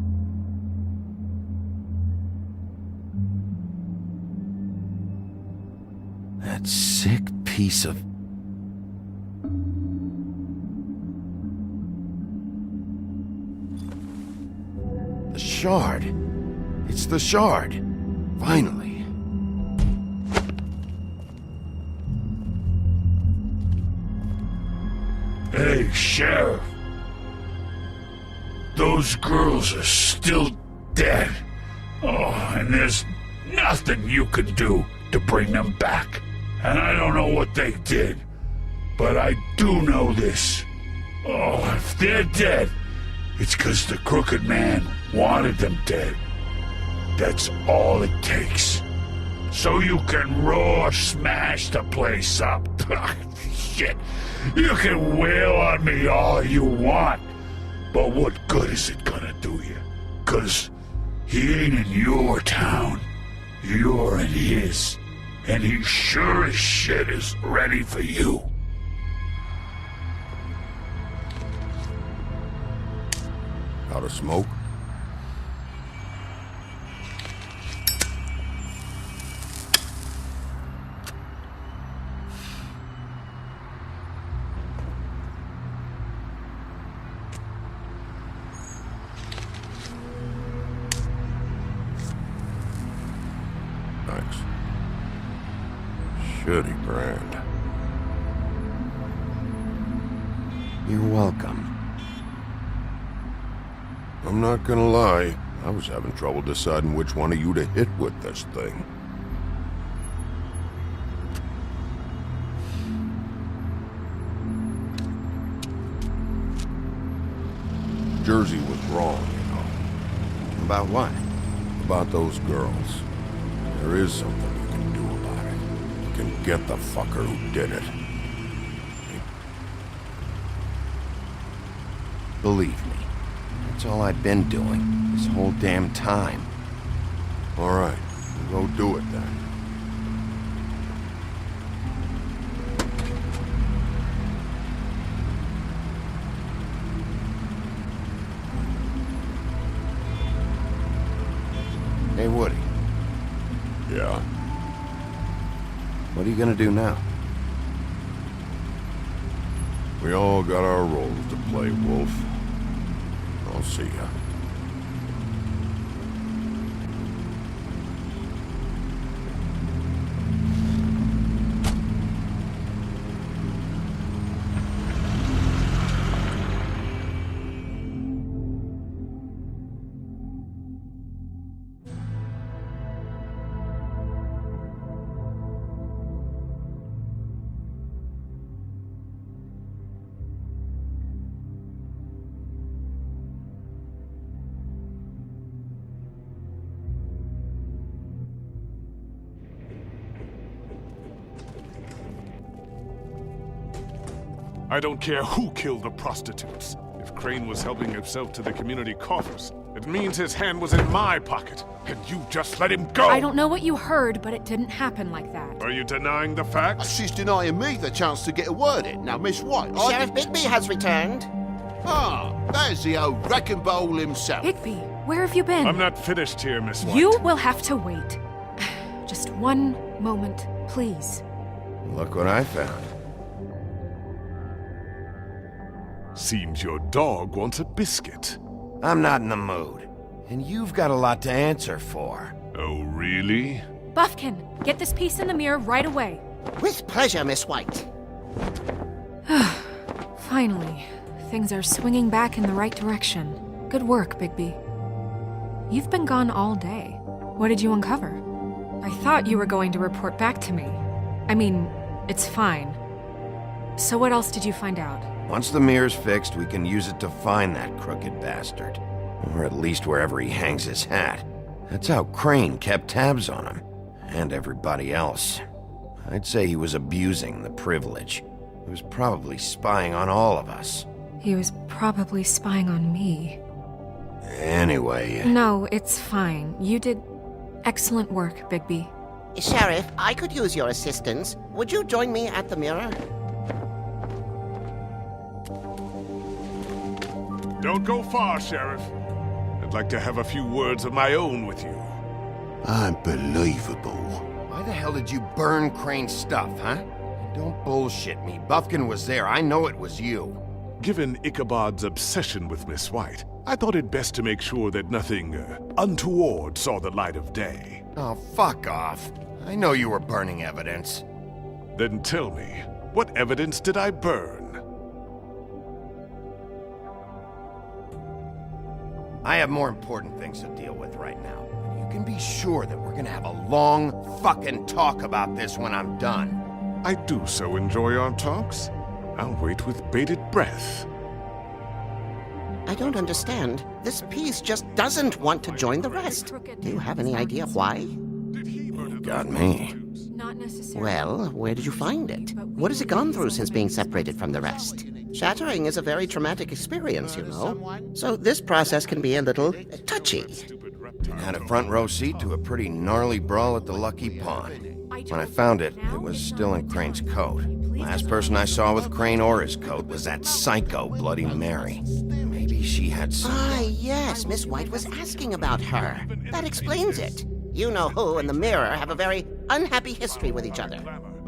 That sick piece of... The shard. It's the shard. Finally. Hey, Sheriff. Those girls are still dead. Oh, and there's nothing you can do to bring them back. And I don't know what they did, but I do know this. Oh, if they're dead, it's 'cause the Crooked Man wanted them dead. That's all it takes. So you can roar smash the place up. Shit, you can wail on me all you want, but what good is it gonna do you? 'Cause he ain't in your town. You're in his. And he sure as shit is ready for you. Out of smoke? Thanks. Shitty brand. You're welcome. I'm not gonna lie, I was having trouble deciding which one of you to hit with this thing. Jersey was wrong, you know. About what? About those girls. There is something you can do about it. You can get the fucker who did it. Believe me. That's all I've been doing this whole damn time. All right, go do it then. Hey, Woody. Yeah? What are you gonna do now? We all got our roles to play, Wolf. I'll see ya. I don't care who killed the prostitutes. If Crane was helping himself to the community coffers. It means his hand was in my pocket, and you just let him go! I don't know what you heard, but it didn't happen like that. Are you denying the facts? She's denying me the chance to get a word in. Now, Miss White, Sheriff Bigby has returned. Ah, there's the old wrecking bowl himself. Bigby, where have you been? I'm not finished here, Miss White. You will have to wait. Just one moment, please. Look what I found. Seems your dog wants a biscuit. I'm not in the mood. And you've got a lot to answer for. Oh, really? Buffkin, get this piece in the mirror right away. With pleasure, Miss White. Finally, things are swinging back in the right direction. Good work, Bigby. You've been gone all day. What did you uncover? I thought you were going to report back to me. I mean, it's fine. So what else did you find out? Once the mirror's fixed, we can use it to find that crooked bastard. Or at least wherever he hangs his hat. That's how Crane kept tabs on him. And everybody else. I'd say he was abusing the privilege. He was probably spying on all of us. He was probably spying on me. Anyway... No, it's fine. You did excellent work, Bigby. Sheriff, I could use your assistance. Would you join me at the mirror? Don't go far, Sheriff. I'd like to have a few words of my own with you. Unbelievable. Why the hell did you burn Crane's stuff, huh? And don't bullshit me. Buffkin was there. I know it was you. Given Ichabod's obsession with Miss White, I thought it best to make sure that nothing untoward saw the light of day. Oh, fuck off. I know you were burning evidence. Then tell me, what evidence did I burn? I have more important things to deal with right now. But you can be sure that we're gonna have a long fucking talk about this when I'm done. I do so enjoy our talks. I'll wait with bated breath. I don't understand. This piece just doesn't want to join the rest. Do you have any idea why? You got me. Not necessarily. Well, where did you find it? What has it gone through since being separated from the rest? Shattering is a very traumatic experience, you know. So this process can be a little touchy. Had a front row seat to a pretty gnarly brawl at the Lucky Pond. When I found it, it was still in Crane's coat. Last person I saw with Crane or his coat was that psycho Bloody Mary. Maybe she had some... Ah, yes, Miss White was asking about her. That explains it. You know who and the mirror have a very unhappy history with each other.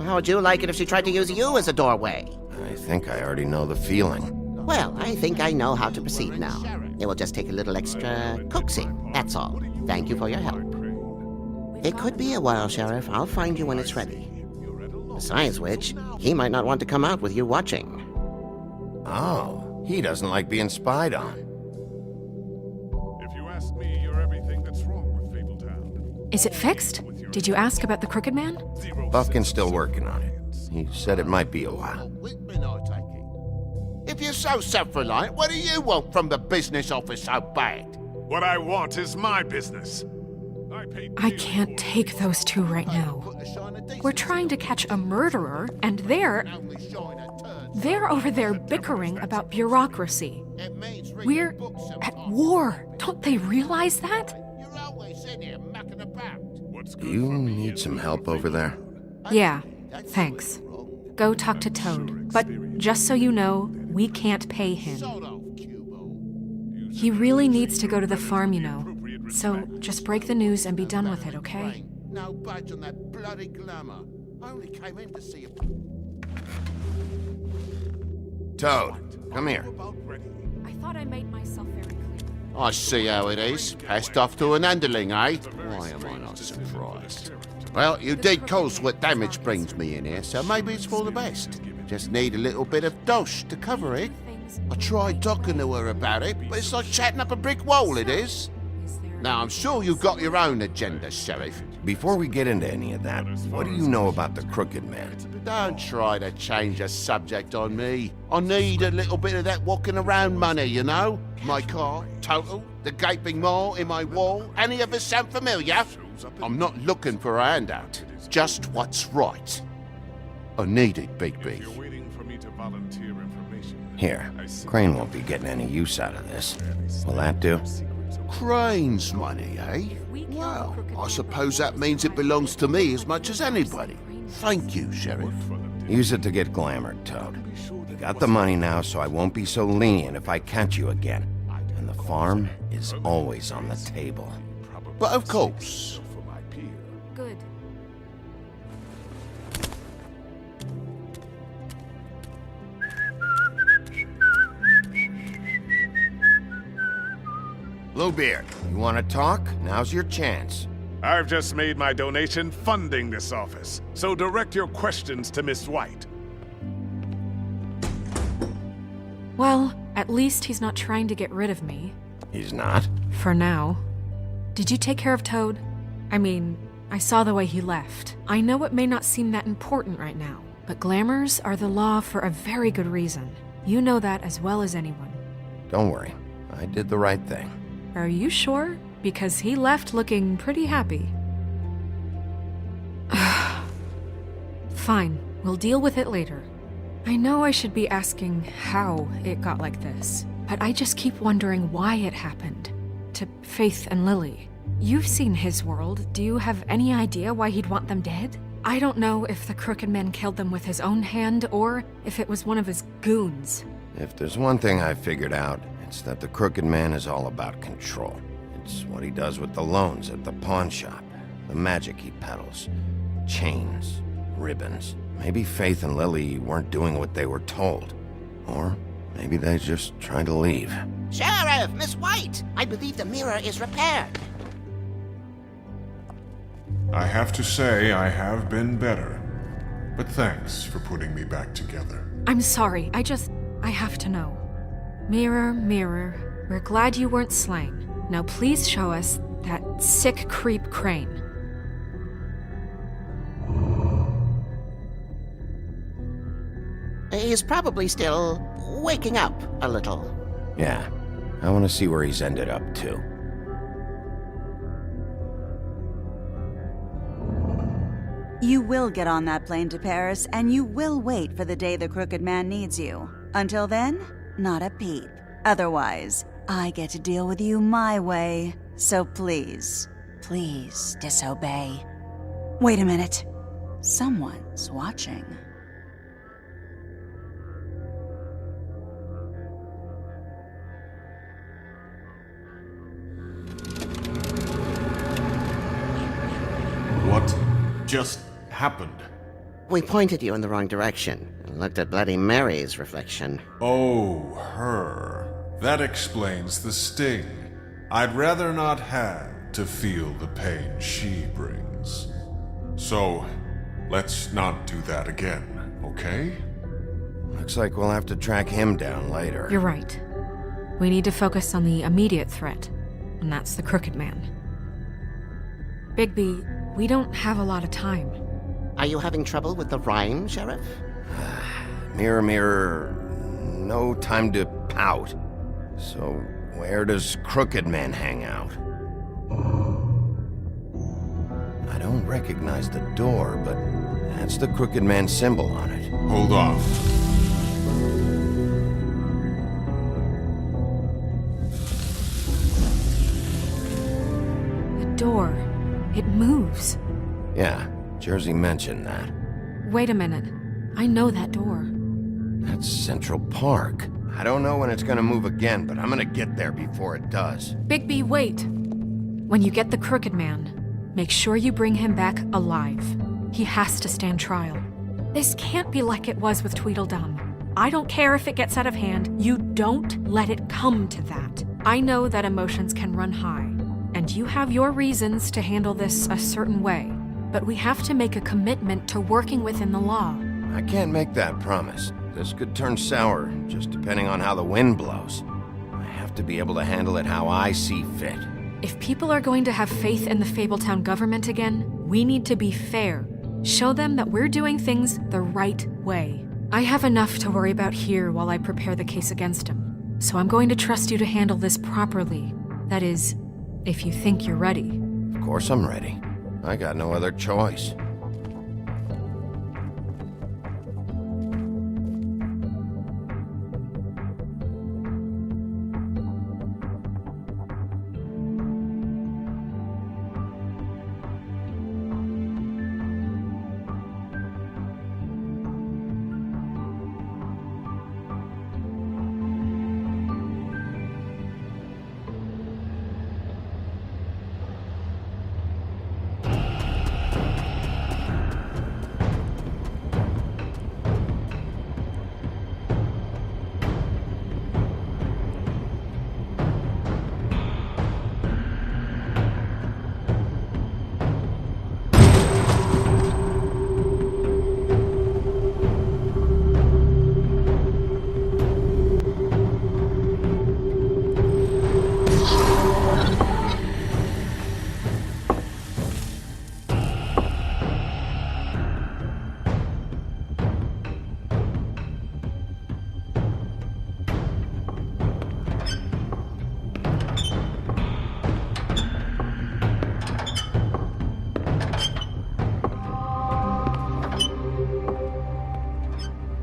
How would you like it if she tried to use you as a doorway? I think I already know the feeling. Well, I think I know how to proceed now. It will just take a little extra coaxing, that's all. Thank you for your help. It could be a while, Sheriff. I'll find you when it's ready. Besides which, he might not want to come out with you watching. Oh, he doesn't like being spied on. If you ask me, you're everything that's wrong with Fabletown. Is it fixed? Did you ask about the Crooked Man? Buffkin's still working on it. He said it might be a while. If you're so self-reliant, what do you want from the business office so bad? What I want is my business. I can't take those two right now. We're trying to catch a murderer, and they're over there bickering about bureaucracy. We're at war. Don't they realize that? Do you need some help over there? Yeah, thanks. Go talk to Toad. But just so you know, we can't pay him. He really needs to go to the farm, you know. So just break the news and be done with it, okay? No budge on that bloody glamour. I only came in to see you. Toad, come here. I thought I made myself very clear. I see how it is. Passed off to an underling, eh? Why am I not surprised? Well, you did cause what damage brings me in here, so maybe it's for the best. Just need a little bit of dosh to cover it. I tried talking to her about it, but it's like chatting up a brick wall, it is. Now, I'm sure you've got your own agenda, Sheriff. Before we get into any of that, what do you know about the Crooked Man? Don't try to change the subject on me. I need a little bit of that walking around money, you know? My car, total, the gaping maw in my wall. Any of us sound familiar? I'm not looking for a handout. Just what's right. I need it, Bigby. If you're waiting for me to volunteer information, Here, Crane won't be getting any use out of this. Will that do? Crane's money, eh? Well, I suppose that means it belongs to me as much as anybody. Thank you, Sheriff. Use it to get glamored, Toad. You got the money now, so I won't be so lenient if I catch you again. And the farm is always on the table. But of course. Good. Bluebeard, you want to talk? Now's your chance. I've just made my donation funding this office, so direct your questions to Miss White. Well, at least he's not trying to get rid of me. He's not? For now. Did you take care of Toad? I mean, I saw the way he left. I know it may not seem that important right now, but glamours are the law for a very good reason. You know that as well as anyone. Don't worry. I did the right thing. Are you sure? Because he left looking pretty happy. Fine, we'll deal with it later. I know I should be asking how it got like this, but I just keep wondering why it happened. To Faith and Lily. You've seen his world. Do you have any idea why he'd want them dead? I don't know if the Crooked Man killed them with his own hand or if it was one of his goons. If there's one thing I figured out, it's that the Crooked Man is all about control. It's what he does with the loans at the pawn shop, the magic he peddles, chains, ribbons. Maybe Faith and Lily weren't doing what they were told. Or maybe they're just trying to leave. Sheriff, Miss White! I believe the mirror is repaired. I have to say I have been better. But thanks for putting me back together. I'm sorry, I have to know. Mirror, mirror, we're glad you weren't slain. Now please show us that sick creep Crane. He's probably still waking up a little. Yeah, I want to see where he's ended up, too. You will get on that plane to Paris, and you will wait for the day the Crooked Man needs you. Until then, not a peep. Otherwise, I get to deal with you my way. So please, please disobey. Wait a minute. Someone's watching. What just happened? We pointed you in the wrong direction and looked at Bloody Mary's reflection. Oh, her. That explains the sting. I'd rather not have to feel the pain she brings. So, let's not do that again, okay? Looks like we'll have to track him down later. You're right. We need to focus on the immediate threat, and that's the Crooked Man. Bigby, we don't have a lot of time. Are you having trouble with the rhyme, Sheriff? Mirror, mirror, no time to pout. So, where does Crooked Man hang out? I don't recognize the door, but that's the Crooked Man symbol on it. Hold on. The door. It moves. Yeah, Jersey mentioned that. Wait a minute. I know that door. That's Central Park. I don't know when it's gonna move again, but I'm gonna get there before it does. Bigby, wait! When you get the Crooked Man, make sure you bring him back alive. He has to stand trial. This can't be like it was with Tweedledum. I don't care if it gets out of hand. You don't let it come to that. I know that emotions can run high, and you have your reasons to handle this a certain way, but we have to make a commitment to working within the law. I can't make that promise. This could turn sour, just depending on how the wind blows. I have to be able to handle it how I see fit. If people are going to have faith in the Fabletown government again, we need to be fair. Show them that we're doing things the right way. I have enough to worry about here while I prepare the case against him, so I'm going to trust you to handle this properly. That is, if you think you're ready. Of course I'm ready. I got no other choice.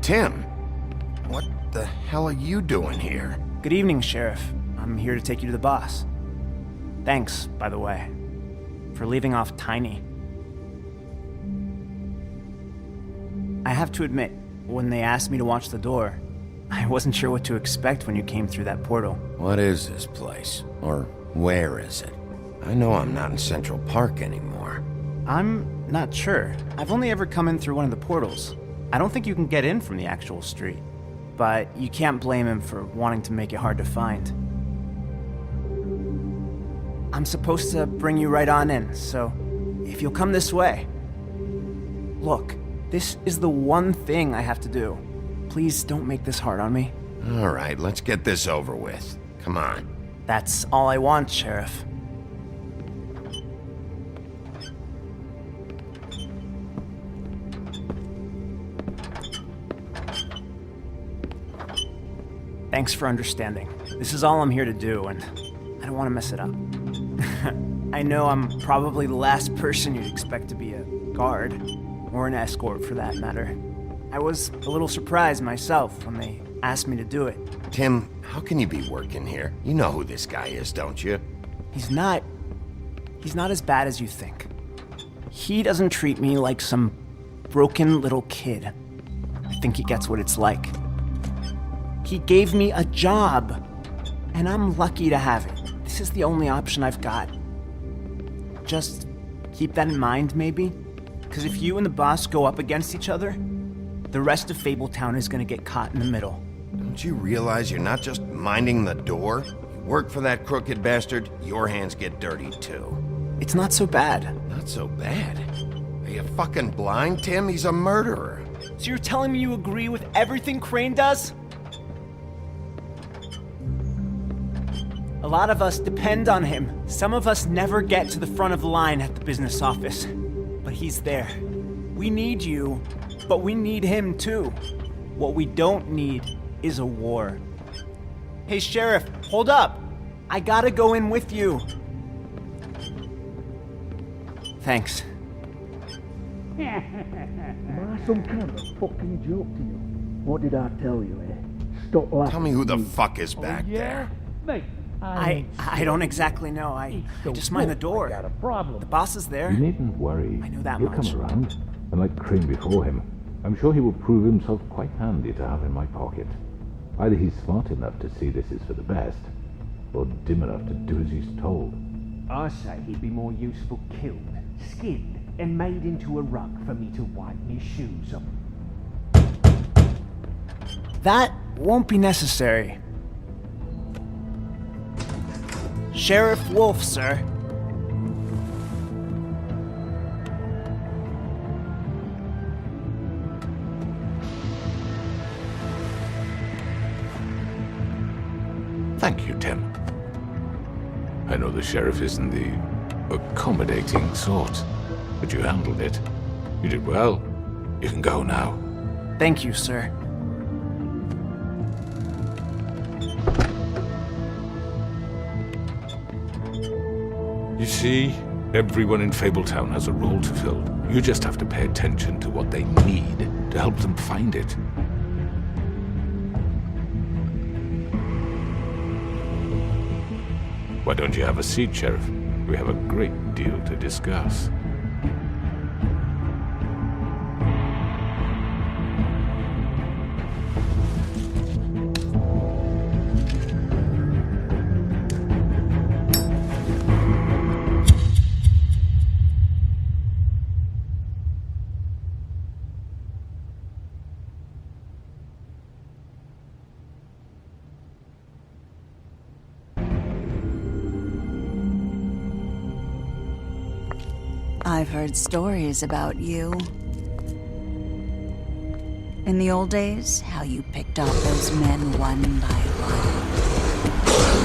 Tim, what the hell are you doing here? Good evening, Sheriff. I'm here to take you to the boss. Thanks, by the way, for leaving off Tiny. I have to admit, when they asked me to watch the door, I wasn't sure what to expect when you came through that portal. What is this place? Or where is it? I know I'm not in Central Park anymore. I'm not sure. I've only ever come in through one of the portals. I don't think you can get in from the actual street. But you can't blame him for wanting to make it hard to find. I'm supposed to bring you right on in, so if you'll come this way. Look, this is the one thing I have to do. Please don't make this hard on me. All right, let's get this over with. Come on. That's all I want, Sheriff. Thanks for understanding. This is all I'm here to do, and I don't want to mess it up. I know I'm probably the last person you'd expect to be a guard, or an escort for that matter. I was a little surprised myself when they asked me to do it. Tim, how can you be working here? You know who this guy is, don't you? He's not as bad as you think. He doesn't treat me like some broken little kid. I think he gets what it's like. He gave me a job, and I'm lucky to have it. This is the only option I've got. Just keep that in mind, maybe? Because if you and the boss go up against each other, the rest of Fabletown is gonna get caught in the middle. Don't you realize you're not just minding the door? You work for that crooked bastard, your hands get dirty too. It's not so bad. Not so bad? Are you fucking blind, Tim? He's a murderer. So you're telling me you agree with everything Crane does? A lot of us depend on him. Some of us never get to the front of the line at the business office. But he's there. We need you, but we need him too. What we don't need is a war. Hey, Sheriff, hold up. I gotta go in with you. Thanks. Am I some kind of fucking joke to you? What did I tell you, eh? Stop laughing. Tell me who the fuck is back there. Mate, I don't exactly know. I just mind the door. got a problem. The boss is there. You needn't worry. I know that He'll much. come around, and like Crane before him, I'm sure he will prove himself quite handy to have in my pocket. Either he's smart enough to see this is for the best, or dim enough to do as he's told. I say he'd be more useful killed, skinned, and made into a rug for me to wipe me shoes on. That won't be necessary. Sheriff Wolf, sir. Thank you, Tim. I know the sheriff isn't the accommodating sort, but you handled it. You did well. You can go now. Thank you, sir. You see, everyone in Fabletown has a role to fill. You just have to pay attention to what they need to help them find it. Why don't you have a seat, Sheriff? We have a great deal to discuss. I've heard stories about you. In the old days, how you picked off those men one by one.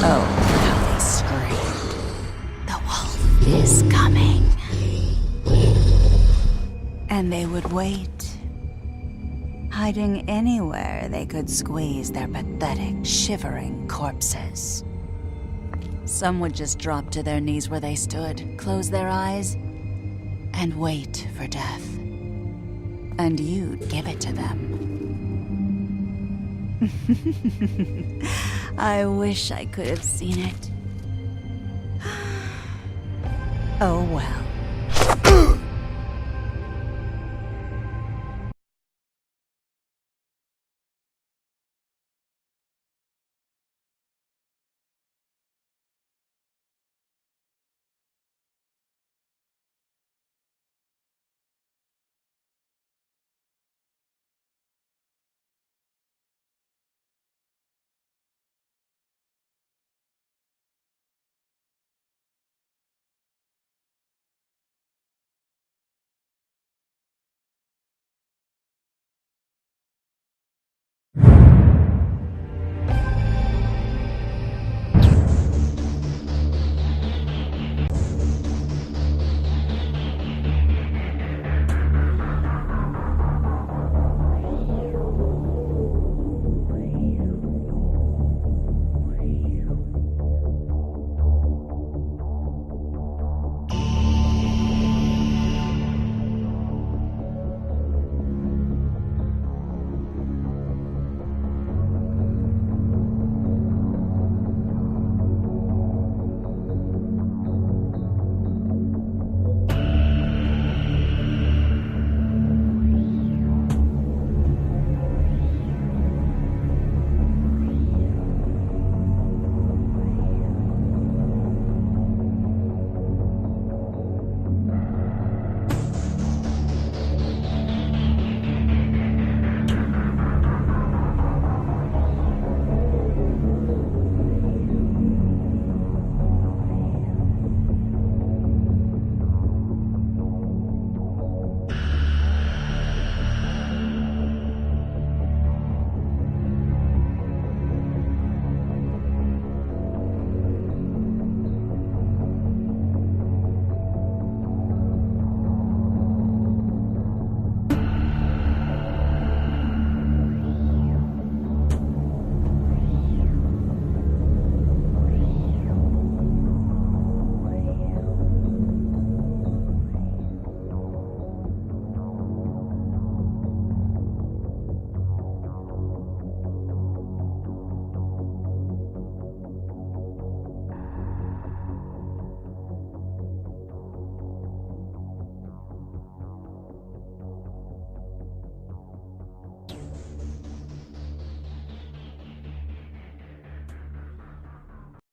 Oh, how they screamed. The wolf is coming. And they would wait, hiding anywhere they could squeeze their pathetic, shivering corpses. Some would just drop to their knees where they stood, close their eyes, and wait for death. And you'd give it to them. I wish I could have seen it. Oh well.